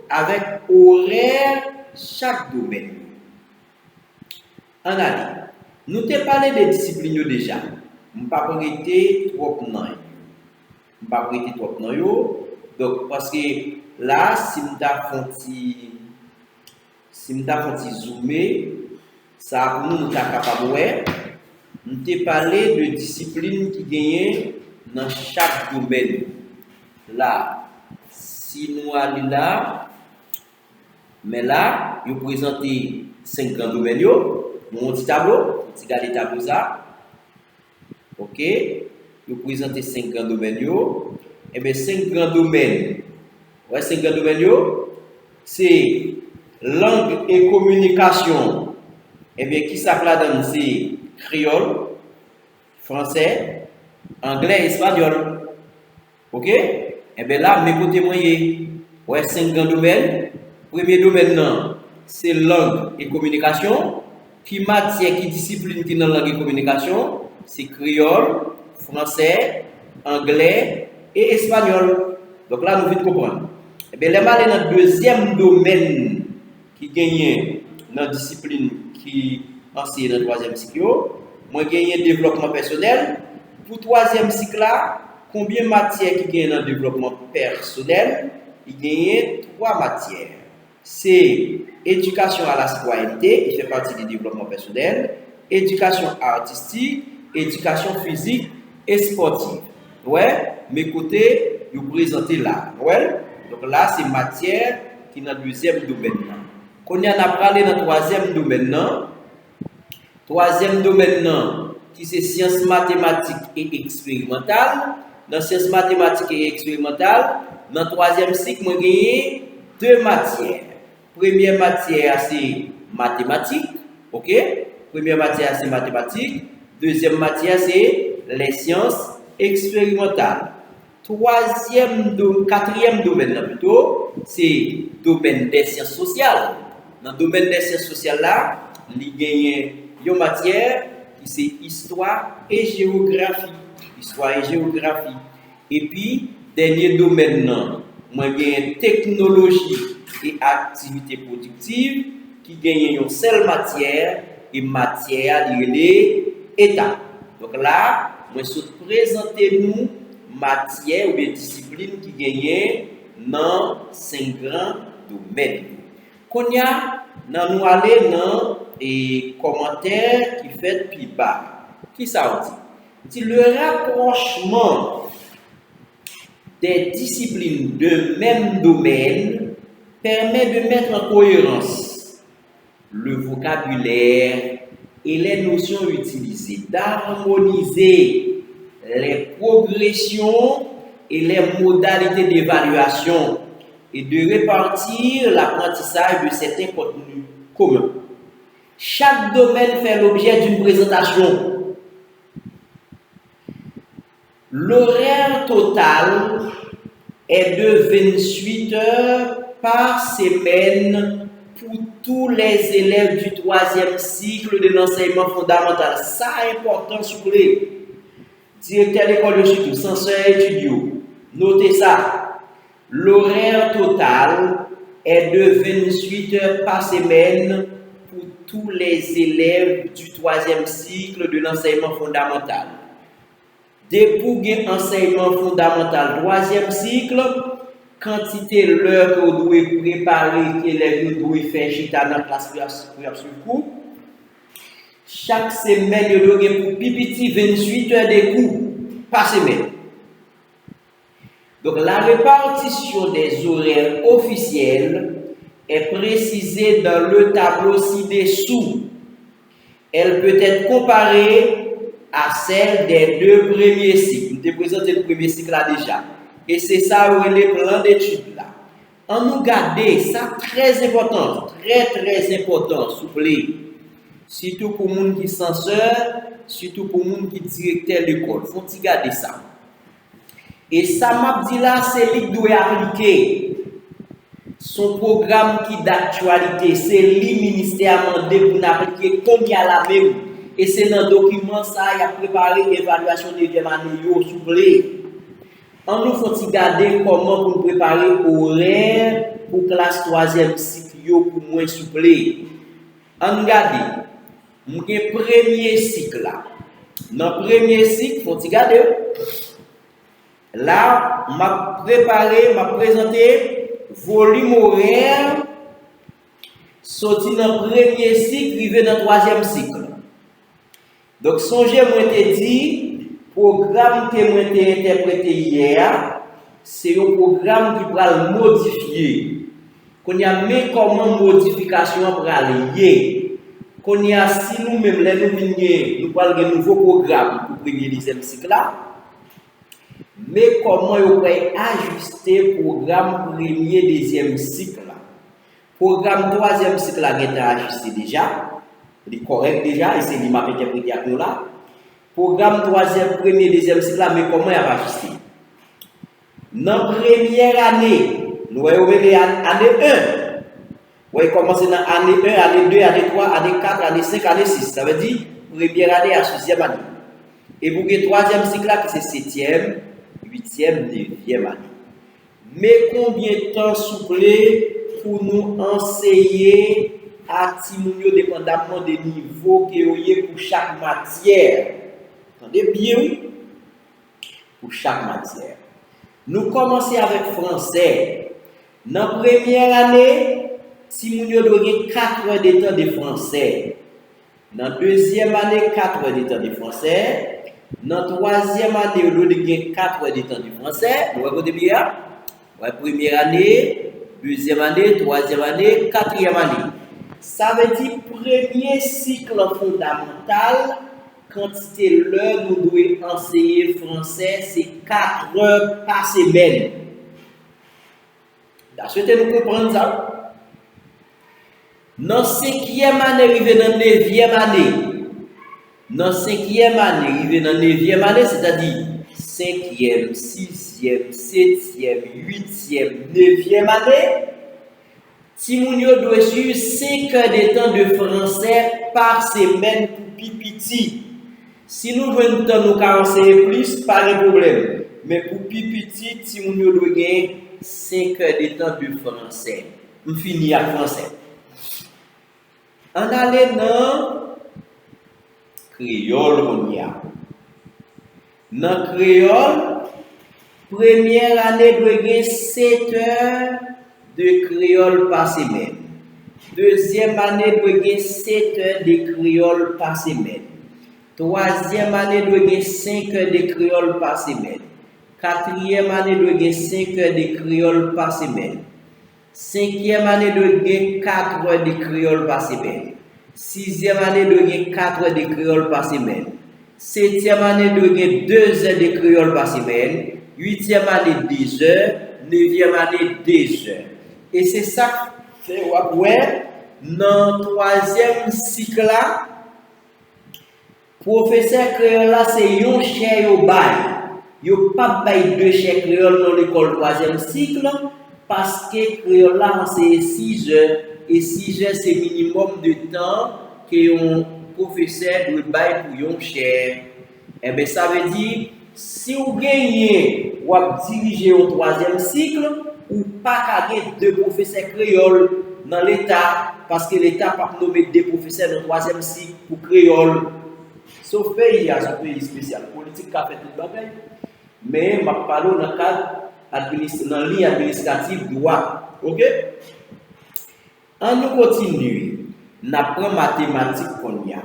avec horaire chaque domaine. En année, nous t'ai parlé des disciplines déjà. Je ne vais pas arrêter trop non. Donc, parce que là, si je fais zoomer, ça pour nous capable ouais. Nous t'ai parlé de disciplines qui gagnent dans chaque domaine. Là, si nous allons là, mais là, vous présentez 5 grands domaines. Mon petit tableau, vous regardez le tableau ça. Ok, vous présentez 5 grands domaines. Et bien, 5 grands domaines. Ouais, 5 grands domaines, c'est langue et communication. Et bien, qui s'appelle c'est créole, français, anglais et espagnol. Ok? Et bien là, mes côtés moyens, ouais, 5 grands domaines. Premier domaine, c'est langue et communication. Qui matière, qui discipline qui dans langue et communication, c'est créole, français, anglais et espagnol. Donc là, nous venons comprendre. Et bien, les malins dans le deuxième domaine qui gagne dans la discipline qui enseigne dans le 3e cycle, moi, j'ai développement personnel. Pour le 3e cycle là, combien de matières qui gagnent dans le développement personnel? Il gagne 3 matières. C'est éducation à la citoyenneté, il fait partie du développement personnel, éducation artistique, éducation physique et sportive. Ouais, mes côtés, vous présentez là. Ouais, donc là, c'est matière qui est dans le deuxième domaine. Quand on a parlé dans le troisième domaine, qui c'est sciences mathématiques et expérimentales. Dans sciences mathématiques et expérimentales, dans le troisième cycle, moi j'ai 2 matières. Première matière, c'est mathématiques. Ok? Première matière, c'est mathématiques. Deuxième matière, c'est les sciences expérimentales. Quatrième domaine, plutôt, c'est domaine des sciences sociales. Dans le domaine des sciences sociales, là, il y a une matière qui c'est histoire et géographie. Histoire et géographie. Et puis, dernier domaine, moi j'ai technologie et activité productive qui gagne une seule matière et matière liée état. Donc là, moi je présenter nous matière ou bien discipline qui gagne dans 5 grands domaines. Qu'on y a, nous aller dans les commentaires qui fait plus bas. Qui ça dit? Si le rapprochement des disciplines de même domaine permet de mettre en cohérence le vocabulaire et les notions utilisées, d'harmoniser les progressions et les modalités d'évaluation et de répartir l'apprentissage de certains contenus communs. Chaque domaine fait l'objet d'une présentation. L'horaire total est de 28 heures par semaine pour tous les élèves du 3e cycle de l'enseignement fondamental. Ça est important, s'il vous plaît. Directeur d'école de surtout, censeur étudiant, notez ça. L'horaire total est de 28 heures par semaine pour tous les élèves du 3e cycle de l'enseignement fondamental. Dès pour un enseignement fondamental 3e cycle, quantité l'heure que vous devez préparer, que les vous devez faire chita dans la classe pour cours. Chaque semaine, vous devez pour pipiti 28 heures de cours par semaine. Donc la répartition des horaires officiels est précisée dans le tableau ci-dessous. Elle peut être comparée à celle des 2 premiers cycles. Je te présente le premier cycle là déjà. Et c'est ça où les plans d'études là. On nous garde ça très important, très important, s'il vous plaît. Surtout pour les gens qui sont censeurs, surtout pour les gens qui sont directeurs d'école. Il faut garder ça. Et ça m'a dit là, c'est lui qui doit appliquer son programme qui d'actualité. C'est lui ministère demandé pour appliquer comme il y a la même. Et c'est dans le document ça, il a préparé l'évaluation de deuxième année, s'il vous plaît. On nous faut garder comment pour préparer horaire pour classe 3e cycle pour moi, s'il vous plaît. On regarde, mon premier cycle là. Dans le premier cycle, faut regarder. Là, m'a préparé, m'a présenté volume horaire sorti dans le premier cycle, arrivé dans le 3e cycle. Donc, songez, moi, te dit, programme que moi t'ai interprété hier, c'est un programme qui va le modifier. Qu'on y a mis comment modification pour aller. Qu'on y a si nous-mêmes, nous parlons de nouveau programme pour le premier 10e cycle là. Mais comment on peut ajuster le programme premier 2e cycle là. Programme 3e cycle là, il est ajusté déjà. Il est correct déjà, et c'est lui qui m'a interprété à nous là. Programme 3e, premier, 2e cycle là, mais comment il va ajuster? Dans la première année, nous voyons l'année 1. Vous voyez commencer dans l'année 1, année 2, année 3, année 4, année 5, année 6. Ça veut dire première année à 6e année. Et pour le 3e cycle là, c'est 7e, 8e, 9e année. Mais combien de temps souple pour nous enseigner à Timounio dépendamment des niveaux que vous avez pour chaque matière? Attendez bien, oui. pour chaque matière. Nous commençons avec français. Dans la première année, si nous avons 4 heures de temps de français. Dans la deuxième année, 4 heures de temps de français. Dans la troisième année, nous avons 4 heures de temps de français. Vous regardez bien? La première année, deuxième année, troisième année, quatrième année. Ça veut dire premier cycle fondamental, quantité l'heure nous devons enseigner français, c'est 4 heures par semaine. Souhaitez-nous comprendre ça? Dans la 5e année, arrivé dans la 9e année. Dans la 5e année, arrivé dans la 9e année, c'est-à-dire 5e, 6e, 7e, 8e, 9e année, si vous doit suivre 5 heures de temps de français par semaine pour pipiti. Si nous voulons nous enseigner plus, pas de problème. Mais pour pipiti, si vous doit gagner 5 heures de temps de français. On finit à français. On allait dans créole on y a. Dans créole, première année doit gagner 7 heures de créole par semaine. Deuxième année doit gagner 7 heures de créole par semaine. Troisième année doit gagner 5 heures de créole par semaine. Quatrième année doit gagner 5 heures de créole par semaine. Cinquième année doit gagner 4 heures de créole par semaine. Sixième année doit gagner 4 heures de créole par semaine. Septième année doit gagner 2 heures de créole par semaine. Huitième année 10 heures. Neuvième année 2 heures. Et c'est ça que fait ouais, dans le troisième cycle là, professeur créole là c'est un chèque au bail. Yo pas bail 2 chèques créole dans l'école troisième cycle parce que créole là c'est 6 heures et 6 heures c'est minimum de temps que un professeur doit bail pour un chèque. Et bien ça veut dire si vous gagnez ou dirigez au troisième cycle ou pas gagner 2 professeurs créoles dans l'État parce que l'État n'a pas nommé 2 professeurs dans le troisième cycle pour créole. Sauf pays, à ce pays spécial, politique qui a fait tout le bagaille. Mais je parle dans le cadre dans ligne administrative droit. Ok? On nous continue. On apprend mathématiques qu'on y a.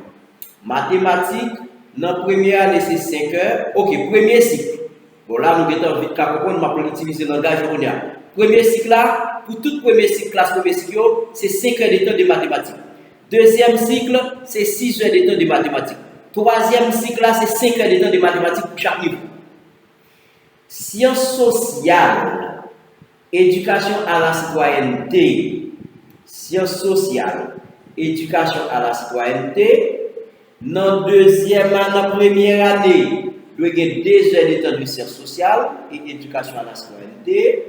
Mathématiques, dans la première année, c'est 5 heures. Ok, premier cycle. Bon, là, nous avons vite qu'à comprendre, je vais utiliser le langage qu'on y a. Premier cycle là, pour tout premier cycle, classe premier cycle, c'est 5 heures de temps de mathématiques. Deuxième cycle, c'est 6 heures de temps de mathématiques. Troisième cycle là, c'est 5 heures de temps de mathématiques pour chaque niveau. Sciences sociales, éducation à la citoyenneté. Sciences sociales, éducation à la citoyenneté. Dans deuxième année, dans première année, nous avons 2 heures de temps de sciences sociales et éducation à la citoyenneté.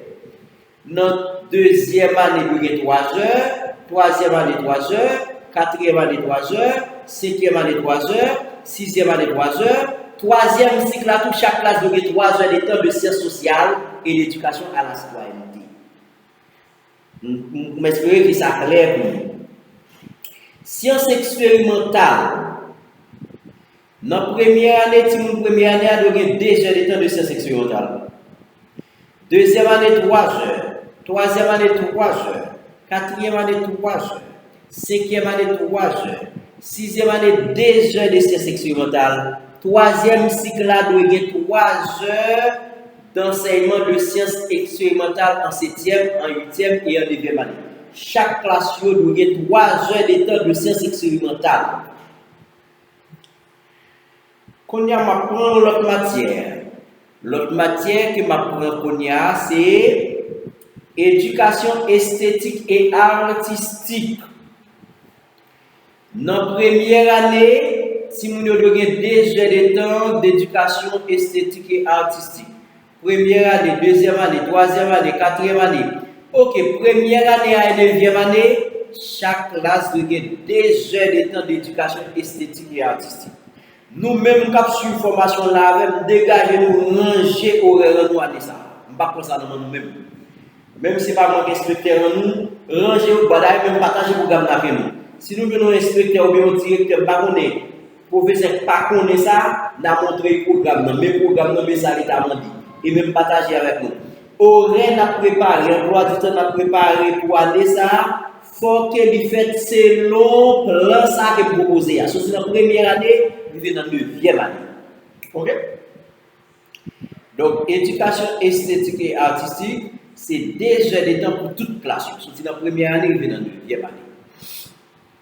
Dans deuxième année, nous avons 3 heures. Troisième année, 3 heures. Quatrième année, 3 heures. Cinquième année, 3 heures. Sixième année, 3 heures. Troisième cycle, là, tout chaque classe, nous avons 3 heures de temps de sciences sociales et d'éducation à la citoyenneté. Je m'espère que ça clair pour nous. Sciences expérimentales. Dans la première année, nous avons 2 heures de temps de sciences expérimentales. Deuxième année, 3 heures. Troisième année, 3 heures. Quatrième année, 3 heures. Cinquième année, 3 heures. Sixième année, 2 heures de sciences expérimentales. Troisième cycle, là, doit y 3 heures d'enseignement de sciences expérimentales en 7e, en 8e et en 9e année. Chaque classe doit y 3 heures de temps de sciences expérimentales. Quand on apprend l'autre matière, l'autre matière que m'apprend c'est éducation esthétique et artistique. Dans la première année, si nous avons 2 heures de temps d'éducation esthétique et artistique. Première année, deuxième année, troisième année, quatrième année. Ok, première année à 9e année, chaque classe doit 2 heures de temps d'éducation esthétique et artistique. Nous-mêmes, nous avons suivi formation là, dégager nous, ranger horaire nous à ça. Je ne pas ça dans nous-mêmes. Même si ce n'est pas moi qui inspecteur nous, ranger ou badaille, même partager le programme avec nous. Si nous venons inspecteur ou bien directeur, professeur pas connaît ça, n'a montré le programme, mais programme, mais ça l'État m'a dit. Et même partager avec nous. Horaire n'a préparé, emploi du temps n'a préparé pour aller ça, faut qu'il fait selon plan ça que proposé. So, c'est la première année, il vient dans la 9e année. OK? Donc, éducation esthétique et artistique, c'est déjà des temps pour toute classe. So, c'est la première année, il vient dans la 9e année.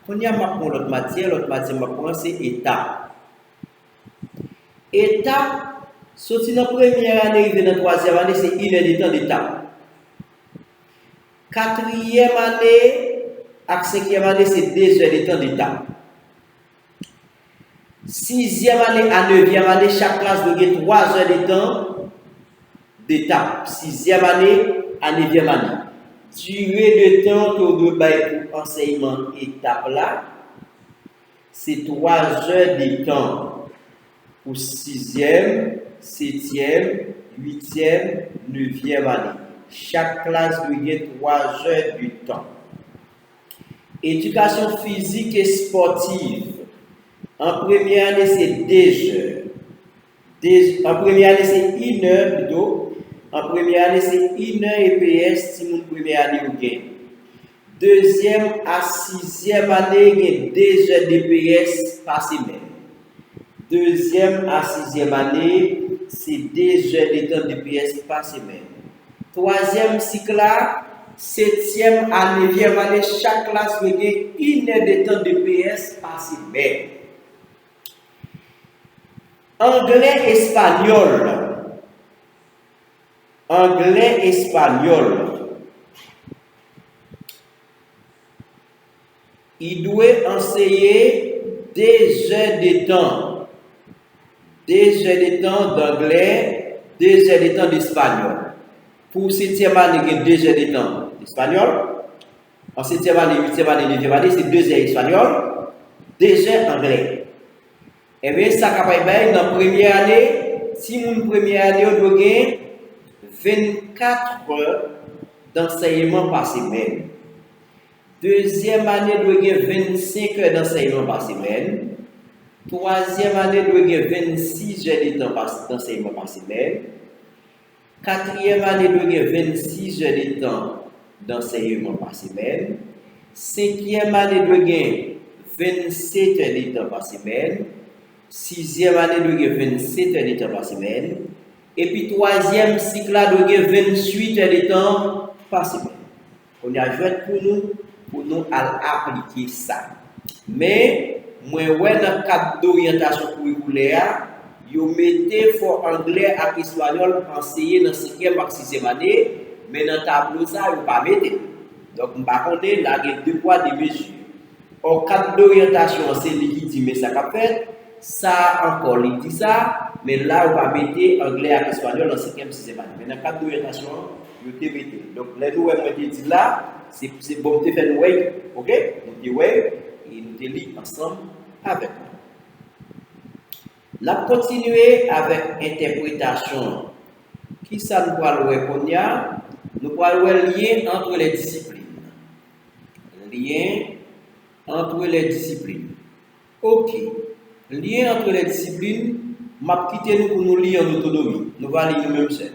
Quand il y a l'autre matière, c'est étape. Étape, sorti dans la première année, il vient dans la 3e année, c'est 1 heure de temps d'étape. 4e année, à 5e année, c'est 2 heures de temps d'étape. 6e année à 9e année, chaque classe doit avoir 3 heures de temps d'étape. 6e année à 9e année. Durée de temps que vous devez pour enseignement étape là, c'est 3 heures de temps pour 6e, 7e, 8e, 9e année. Chaque classe doit avoir 3 heures de temps. Éducation physique et sportive. En première année, c'est 2 heures. En première année, c'est 1 heure plutôt. En première année, c'est 1 heure EPS si mon première année ou gain. 2e à 6e année, il y a 2 heures d'EPS par semaine. 2e à 6e année, c'est 2 heures de temps d'EPS par semaine. 3e cycle là, 7e à 9e année, chaque classe va gagner 1 heure de temps d'EPS par semaine. Anglais, espagnol. Anglais, espagnol. Il doit enseigner 2 heures de temps. 2 heures de temps d'anglais, 2 heures de temps d'espagnol. Pour 7e année, il y a 2 heures de temps d'espagnol. En 7e année, 8e année, 9e année, c'est 2 heures espagnol, 2 heures anglais. Et bien, ça capable dans la première année, si mon première année, on doit gagner 24 heures d'enseignement par semaine. Deuxième année, on doit gagner 25 heures d'enseignement par semaine. Troisième année, on doit gagner 26 heures d'enseignement par semaine. Quatrième année, on doit gagner 26 heures de temps d'enseignement par semaine. Cinquième année, on doit gagner 27 heures de temps par semaine. Sixième année, on doit gagner 27 heures de temps par semaine. Et puis, troisième cycle, on doit gagner 28 heures de temps par semaine. On a joué pour nous appliquer ça. Mais, moi, dans le cadre d'orientation curriculaire, vous mettez pour anglais et espagnol enseigné dans la 5e et 6e année, mais dans le tableau, ça, vous ne pas mettre. Donc, je ne sais pas, il y a 2 poids, 2 mesures. Au cadre d'orientation, c'est lui qui dit, mais ça qu'a fait, ça encore, il dit ça, mais là, on va mettre anglais et espagnol dans la 5e et 6e année. Mais dans le cadre d'orientation, vous te mettez. Donc, les nous, on dit là, c'est bon de faire une way, ok? Nous disons way, et nous te lisons ensemble avec nous. La continuer avec interprétation. Qui ça nous parle de nous parlons de lien entre les disciplines. Lien entre les disciplines. Ok. Lien entre les disciplines, m'a quitté nous pour nous lire en autonomie. Nous allons lire nous-mêmes seuls.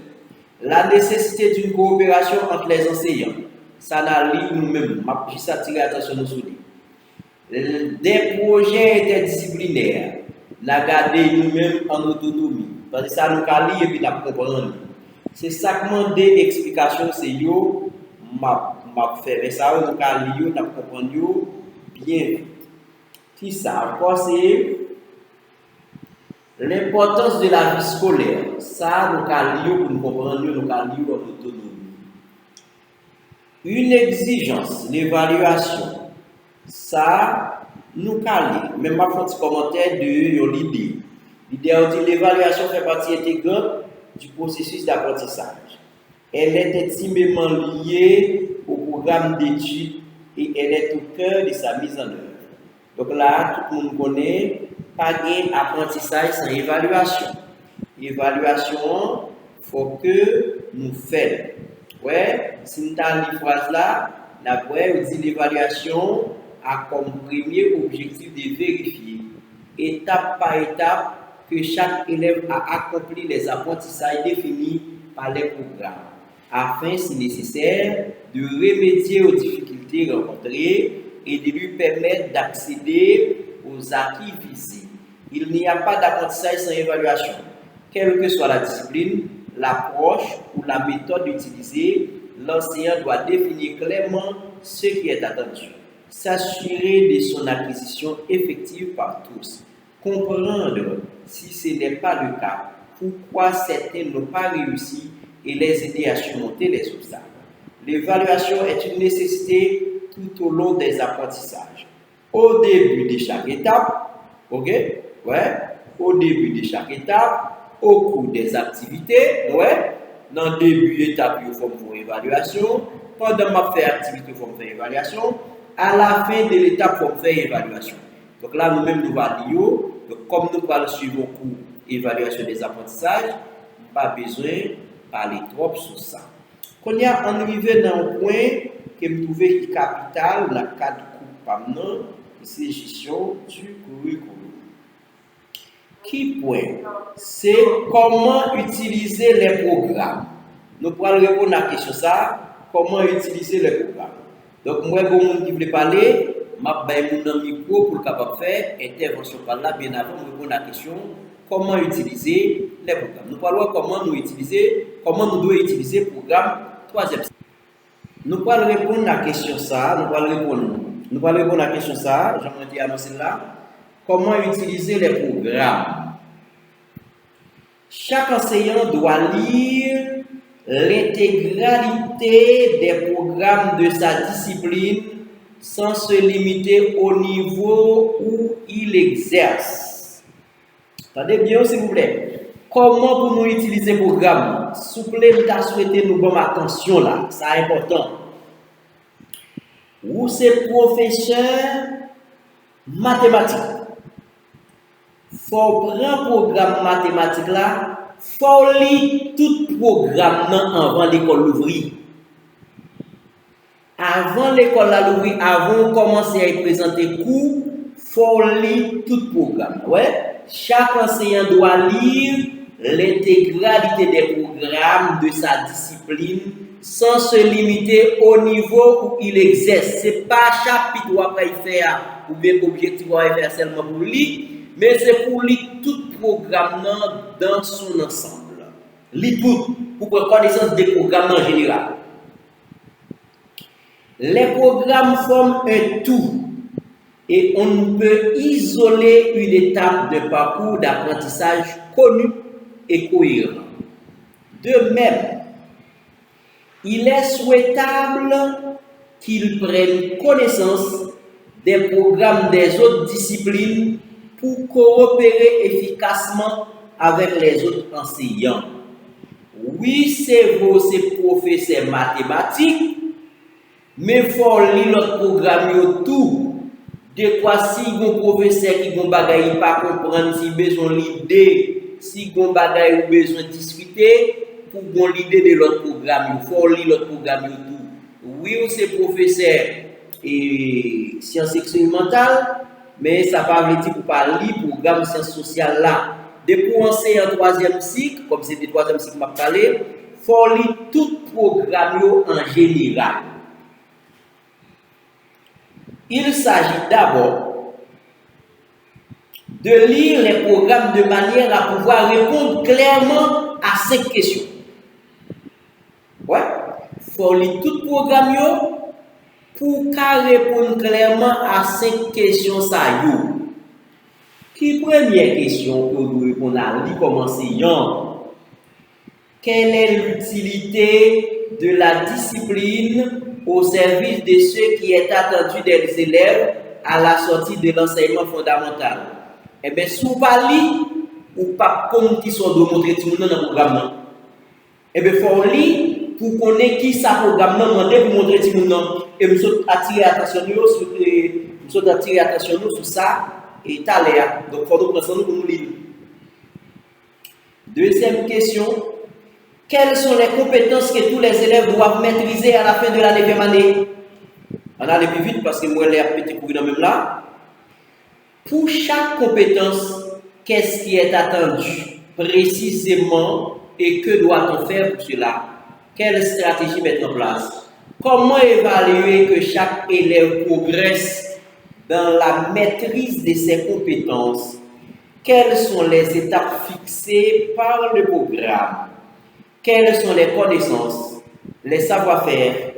La nécessité d'une coopération entre les enseignants. Ça n'a lire nous-mêmes. M'a juste attiré attention nous sur des projets interdisciplinaires. La garder nous-mêmes en autonomie. Parce que ça nous a lire et puis nous comprendre. C'est ça que demande explication, c'est yo, m'a fait. Mais ça, nous a lire, nous comprendre bien. Qui ça? Encore, c'est l'importance de la vie scolaire. Ça, nous a lire pour nous comprendre, nous a lire en autonomie. Une exigence, l'évaluation. Ça, nous calons, même pas un petit commentaire de l'idée. L'idée dit l'évaluation fait partie intégrante du processus d'apprentissage. Elle est intimement liée au programme d'études et elle est au cœur de sa mise en œuvre. Donc là, tout le monde connaît, pas d'apprentissage sans évaluation. Évaluation, il faut que nous fassions. Ouais, si nous avons une phrase là, on dit l'évaluation a comme premier objectif de vérifier étape par étape, que chaque élève a accompli les apprentissages définis par les programmes, afin, si nécessaire, de remédier aux difficultés rencontrées et de lui permettre d'accéder aux acquis visés. Il n'y a pas d'apprentissage sans évaluation. Quelle que soit la discipline, l'approche ou la méthode utilisée, l'enseignant doit définir clairement ce qui est attendu, s'assurer de son acquisition effective par tous, comprendre, si ce n'est pas le cas, pourquoi certains n'ont pas réussi et les aider à surmonter les obstacles. L'évaluation est une nécessité tout au long des apprentissages. Au début de chaque étape, ok? Ouais. Au début de chaque étape, au cours des activités, ouais. Dans le début d'étape, il faut faire évaluation. Pendant ma faire activité, il faut faire évaluation. À la fin de l'étape, il faut faire évaluation. Donc là, nous-mêmes, nous validons. Donc, comme nous allons suivre au cours évaluation des apprentissages, pas besoin de parler trop sur ça. Quand on est arrivé dans un point que je trouvais capital dans le cadre du cours PAMNAN, c'est gestion du curriculum. Qui point? C'est comment utiliser les programmes. Nous pourrons répondre à la question ça, comment utiliser les programmes. Donc, moi, pour les gens qui veulent parler, je vais vous donner un micro pour capable faire intervention par là, bien avant de répondre à la question, comment utiliser les programmes. Nous parlons comment nous devons utiliser le programme 3e. Nous allons répondre à la question ça, nous allons répondre à la question ça, j'aimerais annoncer là. Comment utiliser les programmes? Chaque enseignant doit lire l'intégralité des programmes de sa discipline sans se limiter au niveau où il exerce. Attendez bien, s'il vous plaît. Comment pour nous utiliser le programme? S'il vous plaît, je souhaite nous bonne attention là, c'est important. Ou c'est professeur mathématique. Faut prendre le programme mathématique là, faut lire tout le programme avant l'école l'ouvrir. Avant l'école l'ouvrir, avant de commencer à y présenter cours, faut lire tout le programme. Ouais? Chaque enseignant doit lire l'intégralité des programmes de sa discipline sans se limiter au niveau où il exerce. Ce n'est pas chapitre où après il fait ou bien objectif où il faire seulement pour lire. Mais c'est pour lire tout le programme dans son ensemble. Lire tout pour prendre connaissance des programmes en général. Les programmes forment un tout et on ne peut isoler une étape de parcours d'apprentissage connu et cohérent. De même, il est souhaitable qu'ils prennent connaissance des programmes des autres disciplines pour coopérer efficacement avec les autres enseignants. Oui, c'est vos professeurs mathématiques, mais il faut lire notre programme tout. De quoi si vos professeurs qui vont bagaille pas comprendre, si besoin l'idée, si vos bagaille ou besoin discuter, pour bon l'idée de l'autre programme, il faut lire notre programme tout. Oui, c'est professeur et sciences expérimentales. Mais ça ne veut pas dire pour pas lire le programme de sciences sociales là. Depuis pour enseigner en 3e cycle, comme c'est le 3e cycle que je parlé, il faut lire tout le programme en général. Il s'agit d'abord de lire les programmes de manière à pouvoir répondre clairement à 5 questions. Ouais, il faut lire tout le programme pour répondre clairement à 5 questions. Qui première question que nous répondons à lui comme enseignant? Quelle est l'utilité de la discipline au service de ce qui est attendu des élèves à la sortie de l'enseignement fondamental? Eh bien, si vous parlez ou pas comme qui sont de montrer tout le monde dans le programme, eh bien, il faut lire pour connaître qui ça programme pour montrer tout le monde. Et nous attirer attention sur ça et l'air. Donc, il faut nous prendre pour nous lire. Deuxième question. Quelles sont les compétences que tous les élèves doivent maîtriser à la fin de la 9e année? On a aller plus vite parce que moi, les petit courir dans même là. Pour chaque compétence, qu'est-ce qui est attendu précisément et que doit-on faire pour cela? Quelle stratégie mettre en place? Comment évaluer que chaque élève progresse dans la maîtrise de ses compétences? Quelles sont les étapes fixées par le programme? Quelles sont les connaissances, les savoir-faire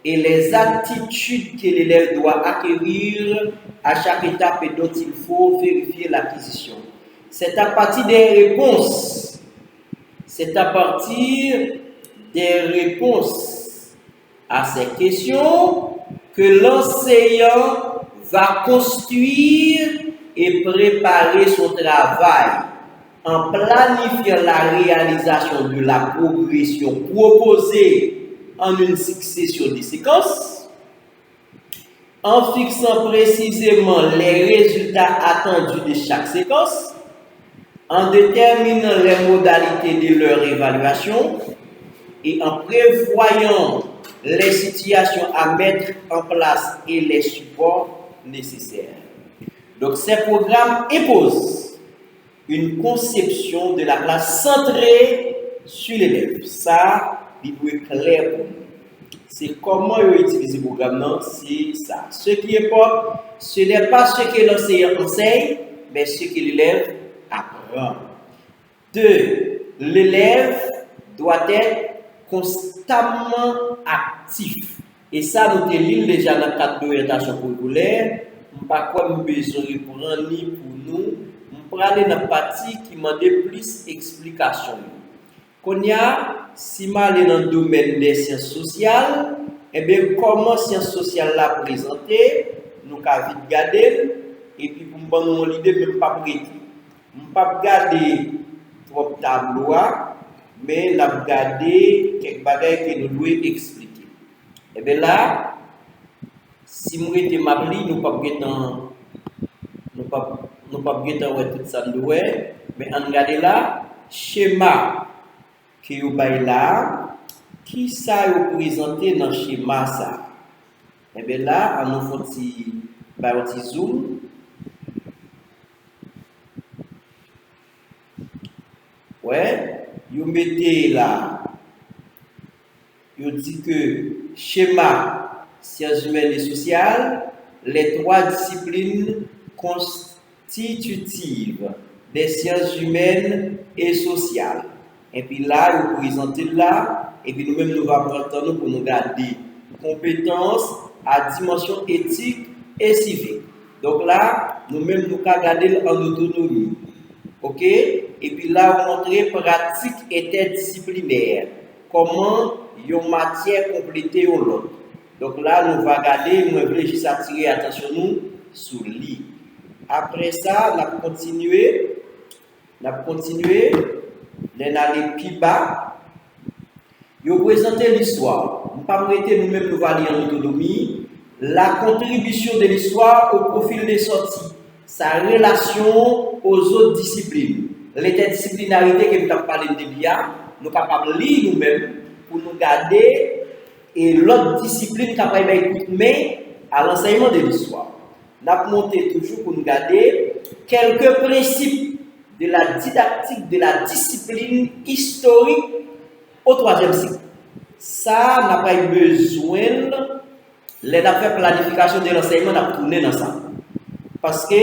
et les attitudes que l'élève doit acquérir à chaque étape et dont il faut vérifier l'acquisition? C'est à partir des réponses, à ces questions que l'enseignant va construire et préparer son travail en planifiant la réalisation de la progression proposée en une succession de séquences, en fixant précisément les résultats attendus de chaque séquence, en déterminant les modalités de leur évaluation et en prévoyant les situations à mettre en place et les supports nécessaires. Donc, ces programmes imposent une conception de la classe centrée sur l'élève. Ça, il doit être clair pour nous. C'est comment utiliser le programme, c'est ça. Ce qui importe, ce n'est pas ce que l'enseignant enseigne, mais ce que l'élève apprend. 2. L'élève doit être constamment actif. Et ça, nous avons déjà dans le cadre d'orientation curriculaire. Je ne sais pas quoi nous besoin pour nous. On va aller dans la partie qui demande plus d'explications. Quand il y a, si je aller dans le domaine des sciences sociales, eh bien, comment sciences sociales la présenter, nous avons vite regarder, et puis pour me donner l'idée, je ne pas prêter. Je ne pas regarder trop tableau, mais je regarder quelques bagages que nous devons expliquer. Et bien là, si nous étions mabli, nous ne pas tout ça, mais on regarde là, schéma qui est là, qui ça représenté dans le schéma ça. Et bien là, on nous fait un petit zoom. Ouais, vous mettez là, vous dit que schéma sciences humaines et sociales, les 3 disciplines constitutives des sciences humaines et sociales. Et puis là, vous présentez là, et puis nous-mêmes, nous allons prendre pour nous garder compétences à dimension éthique et civique. Donc là, nous-mêmes, nous allons garder en autonomie. OK? Et puis là, on montre pratique interdisciplinaire. Comment une matière compléter l'autre. Donc là, nous allons regarder, nous allons juste attirer attention nous sur lui. Après ça, on va continuer. L'aller plus bas. Vous présentez l'histoire. Nous ne pas arrêter nous-mêmes nous valider en autonomie. La contribution de l'histoire au profil des sorties. Sa relation aux autres disciplines. L'interdisciplinarité que nous avons parlé de l'IA, nous sommes capables de lire nous-mêmes pour nous garder et l'autre discipline capable d'écouter à l'enseignement de l'histoire. Nous avons monté toujours pour nous garder quelques principes de la didactique de la discipline historique au 3e cycle. Ça n'a pas eu besoin de faire planification de l'enseignement, on a tourné dans ça. Parce que,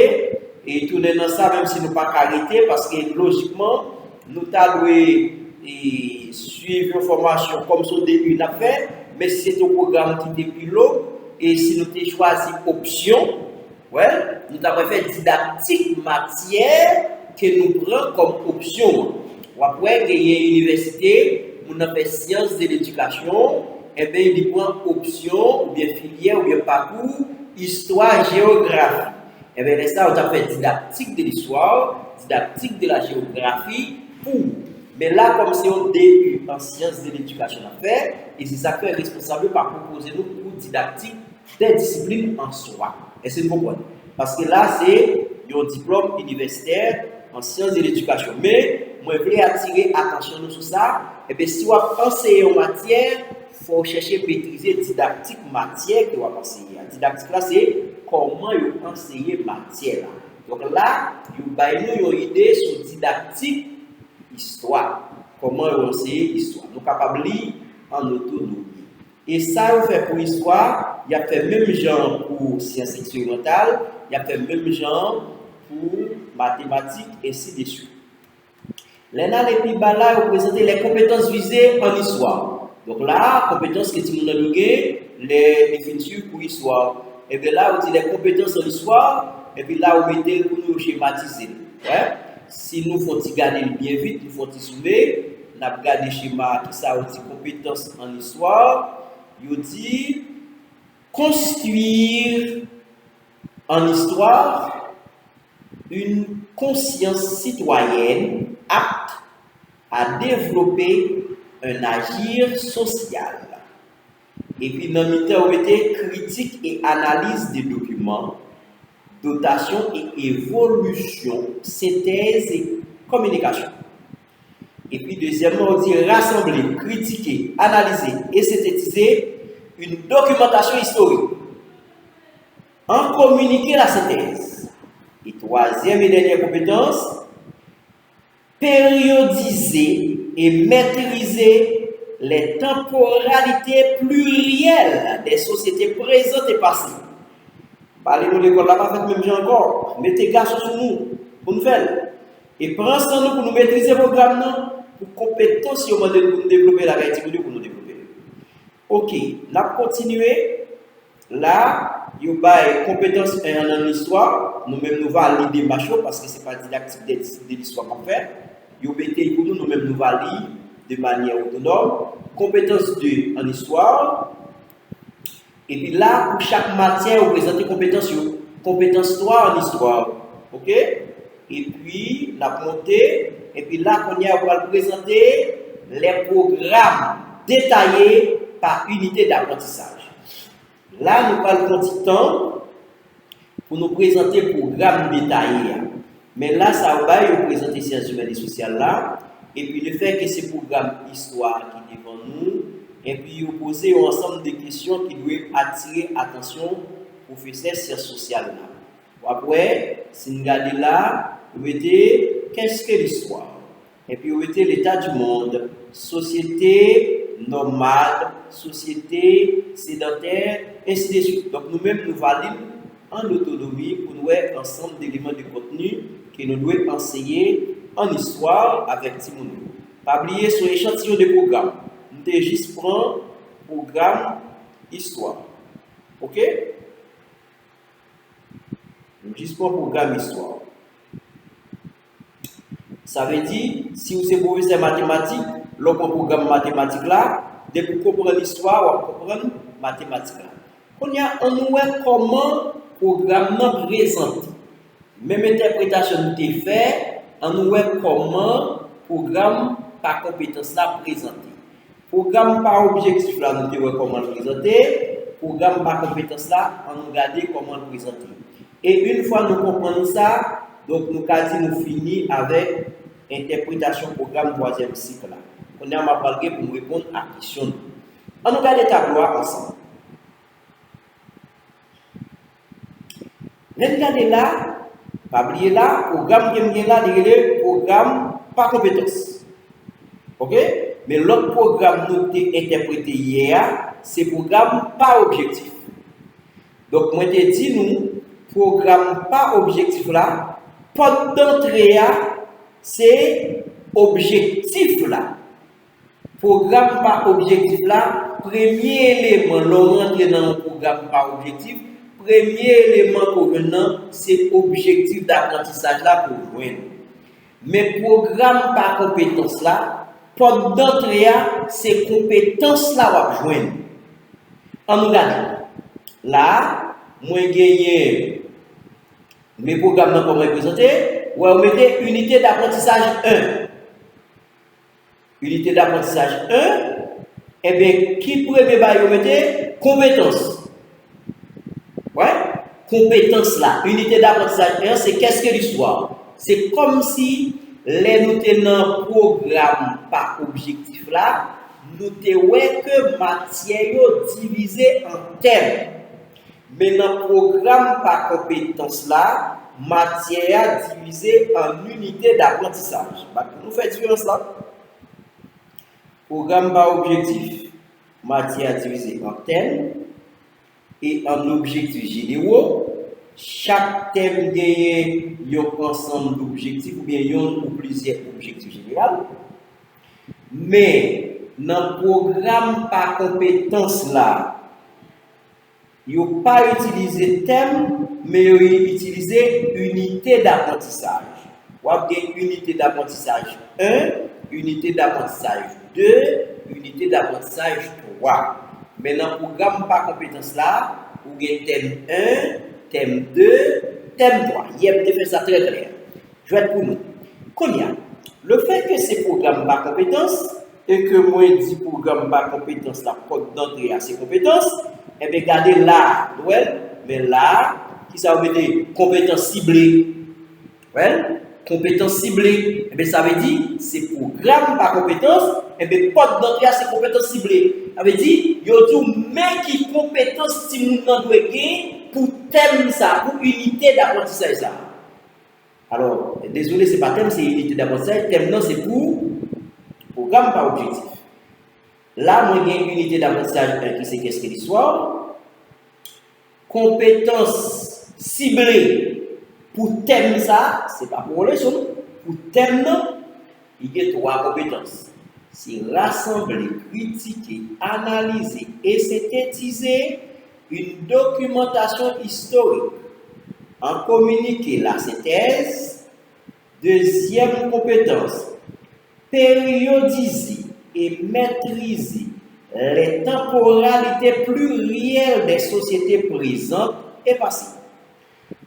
et tourner dans ça, même si nous ne pas arrêter, parce que logiquement, nous devons suivre une formation comme ce début l'a fait, mais si c'est un programme qui est plus long, et si nous avons choisi option, ouais, nous avons fait didactique matière que nous prenons comme option. Ou après, il y a une université, nous avons fait sciences de l'éducation, et bien il prend option, ou bien filière, ou bien parcours, histoire, géographie. Et bien ça, on a fait didactique de l'histoire, didactique de la géographie, pour. Mais là, comme c'est au début en sciences de l'éducation à faire, et c'est ça que est responsable par proposer nous pour didactique des disciplines en soi. Et c'est pourquoi. Parce que là, c'est un diplôme universitaire en sciences de l'éducation. Mais, moi, je voulais attirer attention sur ça. Et bien, si vous enseignez en matière, il faut chercher à maîtriser didactique matière que vous enseignez. Didactique là, c'est comment vous enseignez matière. Donc là, nous avons une idée sur didactique histoire. Comment enseigner l'histoire. Nous sommes capables de lire en autonomie. Et ça, on fait pour l'histoire, il y a fait même genre pour sciences expérimentales, il y a fait même genre pour mathématiques, et ainsi de suite. Les plus bas là, vous présentez les compétences visées en histoire. Donc là, compétences que tu nous as données, les définitions pour l'histoire. Et bien là, vous dites les compétences en histoire, et puis là, vous mettez pour nous schématiser. Ouais? Si nous faisons garder bien vite, nous faisons zoomer, nous avons gardé le schéma qui ça dit compétences en histoire. Il dit construire en histoire une conscience citoyenne apte à développer un agir social. Et puis, dans le temps, on mettait critique et analyse des documents, dotation et évolution, synthèse et communication. Et puis, deuxièmement, on dit rassembler, critiquer, analyser et synthétiser une documentation historique. En communiquer la synthèse. Et troisième et dernière compétence, périodiser et maîtriser les temporalités plurielles des sociétés présentes et passées. Parlez-nous de l'école, là, pas fait même gens encore. Mettez garçons sur nous, pour nous faire. Et prenez ce temps pour nous maîtriser le programme, pour compétence, pour nous développer la réalité, pour nous développer. Ok, on a continué. Là, il y a des compétences en histoire. Nous-mêmes, nous allons lire des machos parce que ce n'est pas didactique de l'histoire qu'on fait. Il y a des pour nous-mêmes, nous allons lire de manière autonome. Compétences 2 en histoire. Et puis là, pour chaque matière, vous présentez compétences 3 en histoire. Ok? Et puis, la montée. Et puis là, on va présenter les programmes détaillés par unité d'apprentissage. Là, nous parlons de temps pour nous présenter le programme détaillé. Mais là, ça va nous présenter les sciences humaines et sociales là. Et puis le fait que ce programme histoire qui est devant nous, et puis vous posez un ensemble de questions qui doivent attirer l'attention des professeurs sciences sociales là. Après, si nous regardons là, vous mettez qu'est-ce que l'histoire? Et puis vous mettez l'état du monde, société nomade, société sédentaire, ainsi de suite. Donc nous-mêmes, nous validons en autonomie pour nous avoir ensemble d'éléments de contenu que nous devons enseigner en histoire avec Timoun. Pas oublier sur l'échantillon de programme. Nous devons juste prendre programme histoire. Ok? Nous juste prendre programme histoire. Ça veut dire, si vous êtes professeur mathématique, le programme mathématique là, dès que vous comprenez l'histoire, vous comprenez mathématique là. On y a comment le programme nous présente. Même interprétation nous fait, on voit comment le programme par compétence là présenté. Programme par objectif là, nous voyons comment le présenter. Programme par compétence là, on regarde comment le présenter. Et une fois nous comprenons ça, donc nous nous finissons avec interprétation programme 3e cycle là. On a parlé pour nous répondre à la question. On regarde les tableaux ensemble. Regardez là, pas oublier là, programme qui est là, le programme par compétence. Ok? Mais l'autre programme nous avons interprété hier, c'est programme par objectif. Donc, moi, je dis nous, programme par objectif là, porte d'entrée, c'est objectif là. Programme par objectif là, premier élément, l'on rentre dans le programme par objectif, premier élément pour venir, c'est objectif d'apprentissage là pour joindre. Mais programme par compétence là, porte d'entrée, c'est compétence là pour joindre. On nous regarde. Là, moi gagné mes programmes comment présenter, ou on mettez unité d'apprentissage 1. Unité d'apprentissage 1, et bien qui premier bail vous mettez compétence. Ouais? Compétence là, unité d'apprentissage 1, c'est qu'est-ce que l'histoire? C'est comme si les nous tenons programme par objectif là, nous tenons que matière divisée en thèmes. Mais dans le programme par compétence là, matière divisée en unités d'apprentissage. Nous faisons différence là. Programme par objectif, matière divisée en thèmes et en objectifs généraux. Chaque thème gagne un ensemble d'objectifs ou bien un ou plusieurs objectifs généraux. Mais dans le programme par compétence là, il n'y a pas utilisé thème, mais il a utilisé unité d'apprentissage. Vous avez une unité d'apprentissage 1, unité d'apprentissage 2, unité d'apprentissage 3. Mais dans le programme par compétence là, vous avez thème 1, thème 2, thème 3. Il a fait ça très clair. Je vais être pour nous. Konya, le fait que ces programmes par compétence et que moi dit programme par compétence la porte d'entrée à ces compétences, et bien regardez là, mais là, qui ça veut dire compétences ciblées. Compétences ciblées, et bien ça veut dire c'est programme par compétence, et bien porte d'entrée à ces compétences ciblées. Ça veut dire, il y a tout mais qui compétences si nous n'en doit pour thème ça, pour unité d'apprentissage ça. Alors, désolé, c'est pas thème, c'est unité d'apprentissage. Thème non, c'est pour programme par objectif. Là, moi, j'ai une unité d'apprentissage qui c'est qu'est-ce que l'histoire. Compétences ciblées pour thème ça, c'est pas pour leçon. Pour thème non, il y a 3 compétences. C'est rassembler, critiquer, analyser et synthétiser une documentation historique. En communiquer la synthèse. Deuxième compétence, périodiser et maîtriser les temporalités plurielles des sociétés présentes et passées.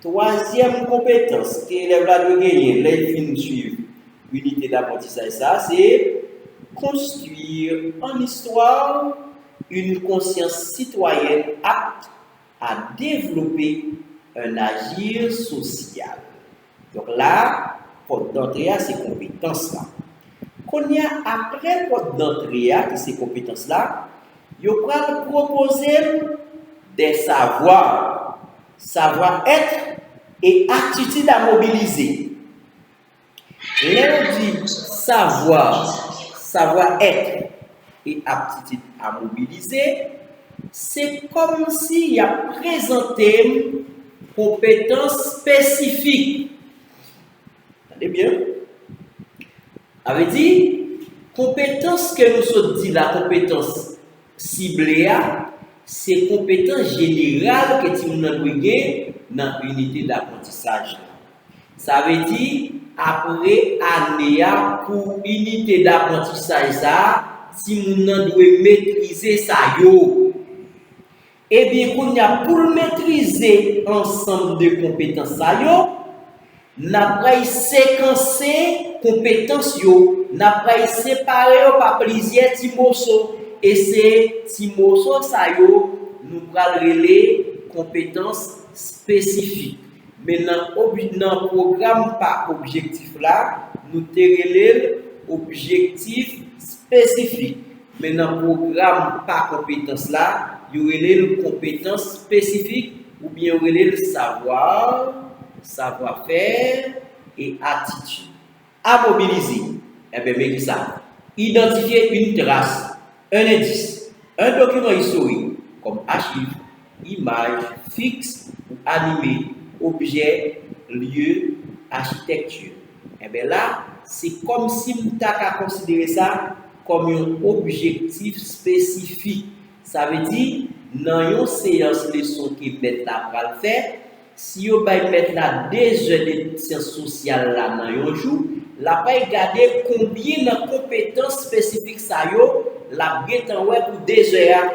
Troisième compétence que l'élève là de gagner, les films suivent unité d'apprentissage, ça c'est construire en histoire une conscience citoyenne apte à développer un agir social. Donc là, porte d'entrée à ces compétences-là. Qu'on y a après porte d'entrée à ces compétences-là, il va proposer des savoirs, savoir-être et attitudes à mobiliser. Là, dit savoir-être et aptitude à mobiliser, c'est comme s'il a présenté compétences spécifiques. Attendez bien. Avait dit, compétence que nous sommes dit, la compétence ciblée, c'est compétence générale que tu nous as dans l'unité d'apprentissage. Ça veut dire, après année pour unité d'apprentissage, si nous devons maîtriser ça, eh bien, pour maîtriser l'ensemble de compétences, nous avons séquencé compétences, nous avons séparé par plusieurs petits morceaux. Et ces petits morceaux, nous allons les compétences spécifiques. Mais dans le programme par objectif là, nous avons objectif spécifique. Mais dans le programme par compétence là, il y aurait les compétences spécifiques ou bien il y aurait le savoir, savoir-faire et attitude. À mobiliser, eh bien, mais ça, identifier une trace, un indice, un document historique comme archive, image, fixe ou animé, objet, lieu, architecture. Eh bien là, c'est comme si nous avons considéré ça comme un objectif spécifique. Ça veut dire, dans une séance de leçon qui met là pour le faire, si vous mettez là 2 heures de sciences sociales là dans un jour, la pas regarder combien de compétences spécifiques ça yo, la bien en ouais pour 2 heures.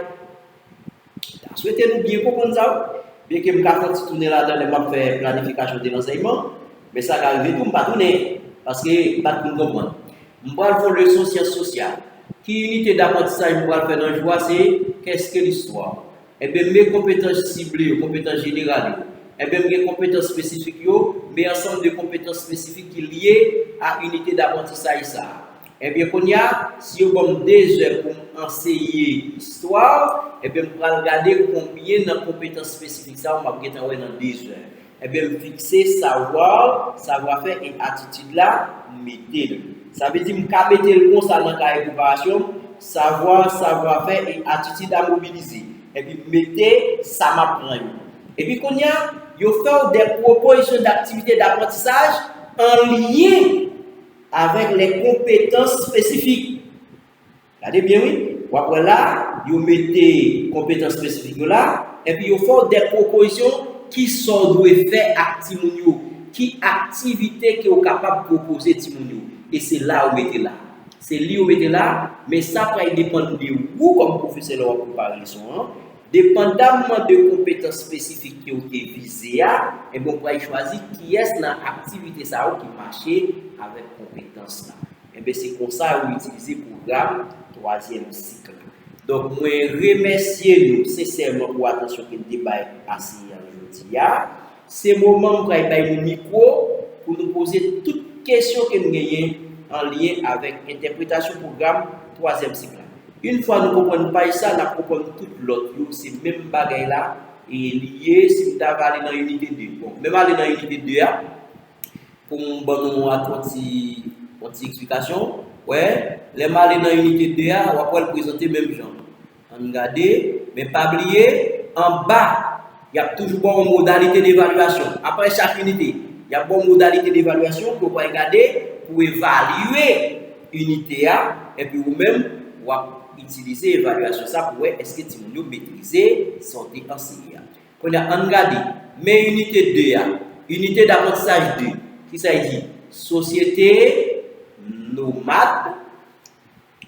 Souhaitez-nous bien comprendre ça. Bien que je vais tourner là dans les faire planification de l'enseignement, mais ça va arriver tout pas tourner parce que pas tout comprendre. Je vais faire leçon sciences sociales. Qui unité d'apprentissage je vais faire dans le joie, c'est qu'est-ce que l'histoire. Et bien mes compétences ciblées, compétences générales. Et bien mes compétences spécifiques, mais ensemble de compétences spécifiques qui sont liées à l'unité d'apprentissage. Et bien, si vous avez 2 heures pour enseigner l'histoire, et bien, vous allez regarder combien de compétences spécifiques ça, on va dans 2 heures. eh bien, fixer savoir, savoir-faire et attitude là, mettez-le. Ça veut dire que mettez le comme ça dans la préparation, savoir, savoir-faire et attitude à mobiliser. Et puis, mettez ça m'apprend. Et puis, qu'on y a, vous faites des propositions d'activités d'apprentissage en lien avec les compétences spécifiques. Regardez bien, oui. Après là, vous mettez compétences spécifiques là, et puis vous faites des propositions qui sont douées faire à Timounio, qui activités que vous êtes capable de proposer Timounio. Et c'est là où vous mettez là. C'est là où vous mettez là, mais ça va dépendre de vous comme professeur pour préparer les leçons. Dépendamment de compétences spécifiques que vous avez visées, et vous pouvez choisir qui est dans l'activité qui marche avec compétences là. Et bien c'est comme ça que vous utilisez le programme 3e cycle. Donc, je remercie nous sincèrement pour l'attention que nous avons passée aujourd'hui. C'est le moment où nous avons le micro pour nous poser toutes questions que nous avons en lien avec l'interprétation du programme 3e cycle. Une fois que nous ne comprenons pas ça, nous comprenons tout l'autre. C'est le même bagage là et lié si nous avons allé dans l'unité 2. Bon, même aller dans l'unité 2, pour nous donner une explication. Ouais, les malins dans l'unité 2, on va présenter le même genre. On regarde, mais pas oublier, en bas, il y a toujours une modalité d'évaluation. Après chaque unité, il y a une modalité d'évaluation pour regarder, pour évaluer l'unité A, et puis vous-même, vous utiliser l'évaluation ça pour est-ce que vous maîtrisez son enseignement. On a regardé, mais unité 2 A, unité d'apprentissage 2, qui ça dit? Société nomade,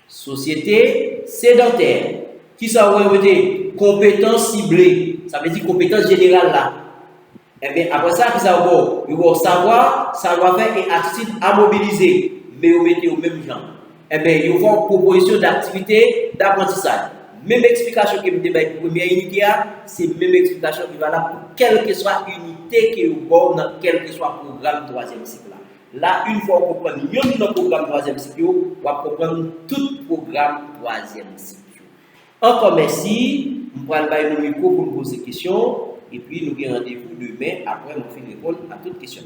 société sédentaire. Qui ça veut dire? Compétences ciblées. Ça veut dire compétences générales là. Et bien après ça, qui ça veut dire? Il faut savoir, savoir-faire et attitude à mobiliser. Mais vous mettez au même genre. Et bien il faut une proposition d'activité d'apprentissage. Même explication que vous avez pour la première unité, c'est la même explication qui va là pour quelle que soit l'unité que vous avez dans quel que soit le programme 3e cycle. Là, une fois qu'on comprend le programme 3e cycle, on va comprendre tout le programme 3e cycle. Encore merci. Je vais vous le micro pour nous poser des questions. Et puis, nous avons rendez-vous demain après nous finir répondre à toutes questions.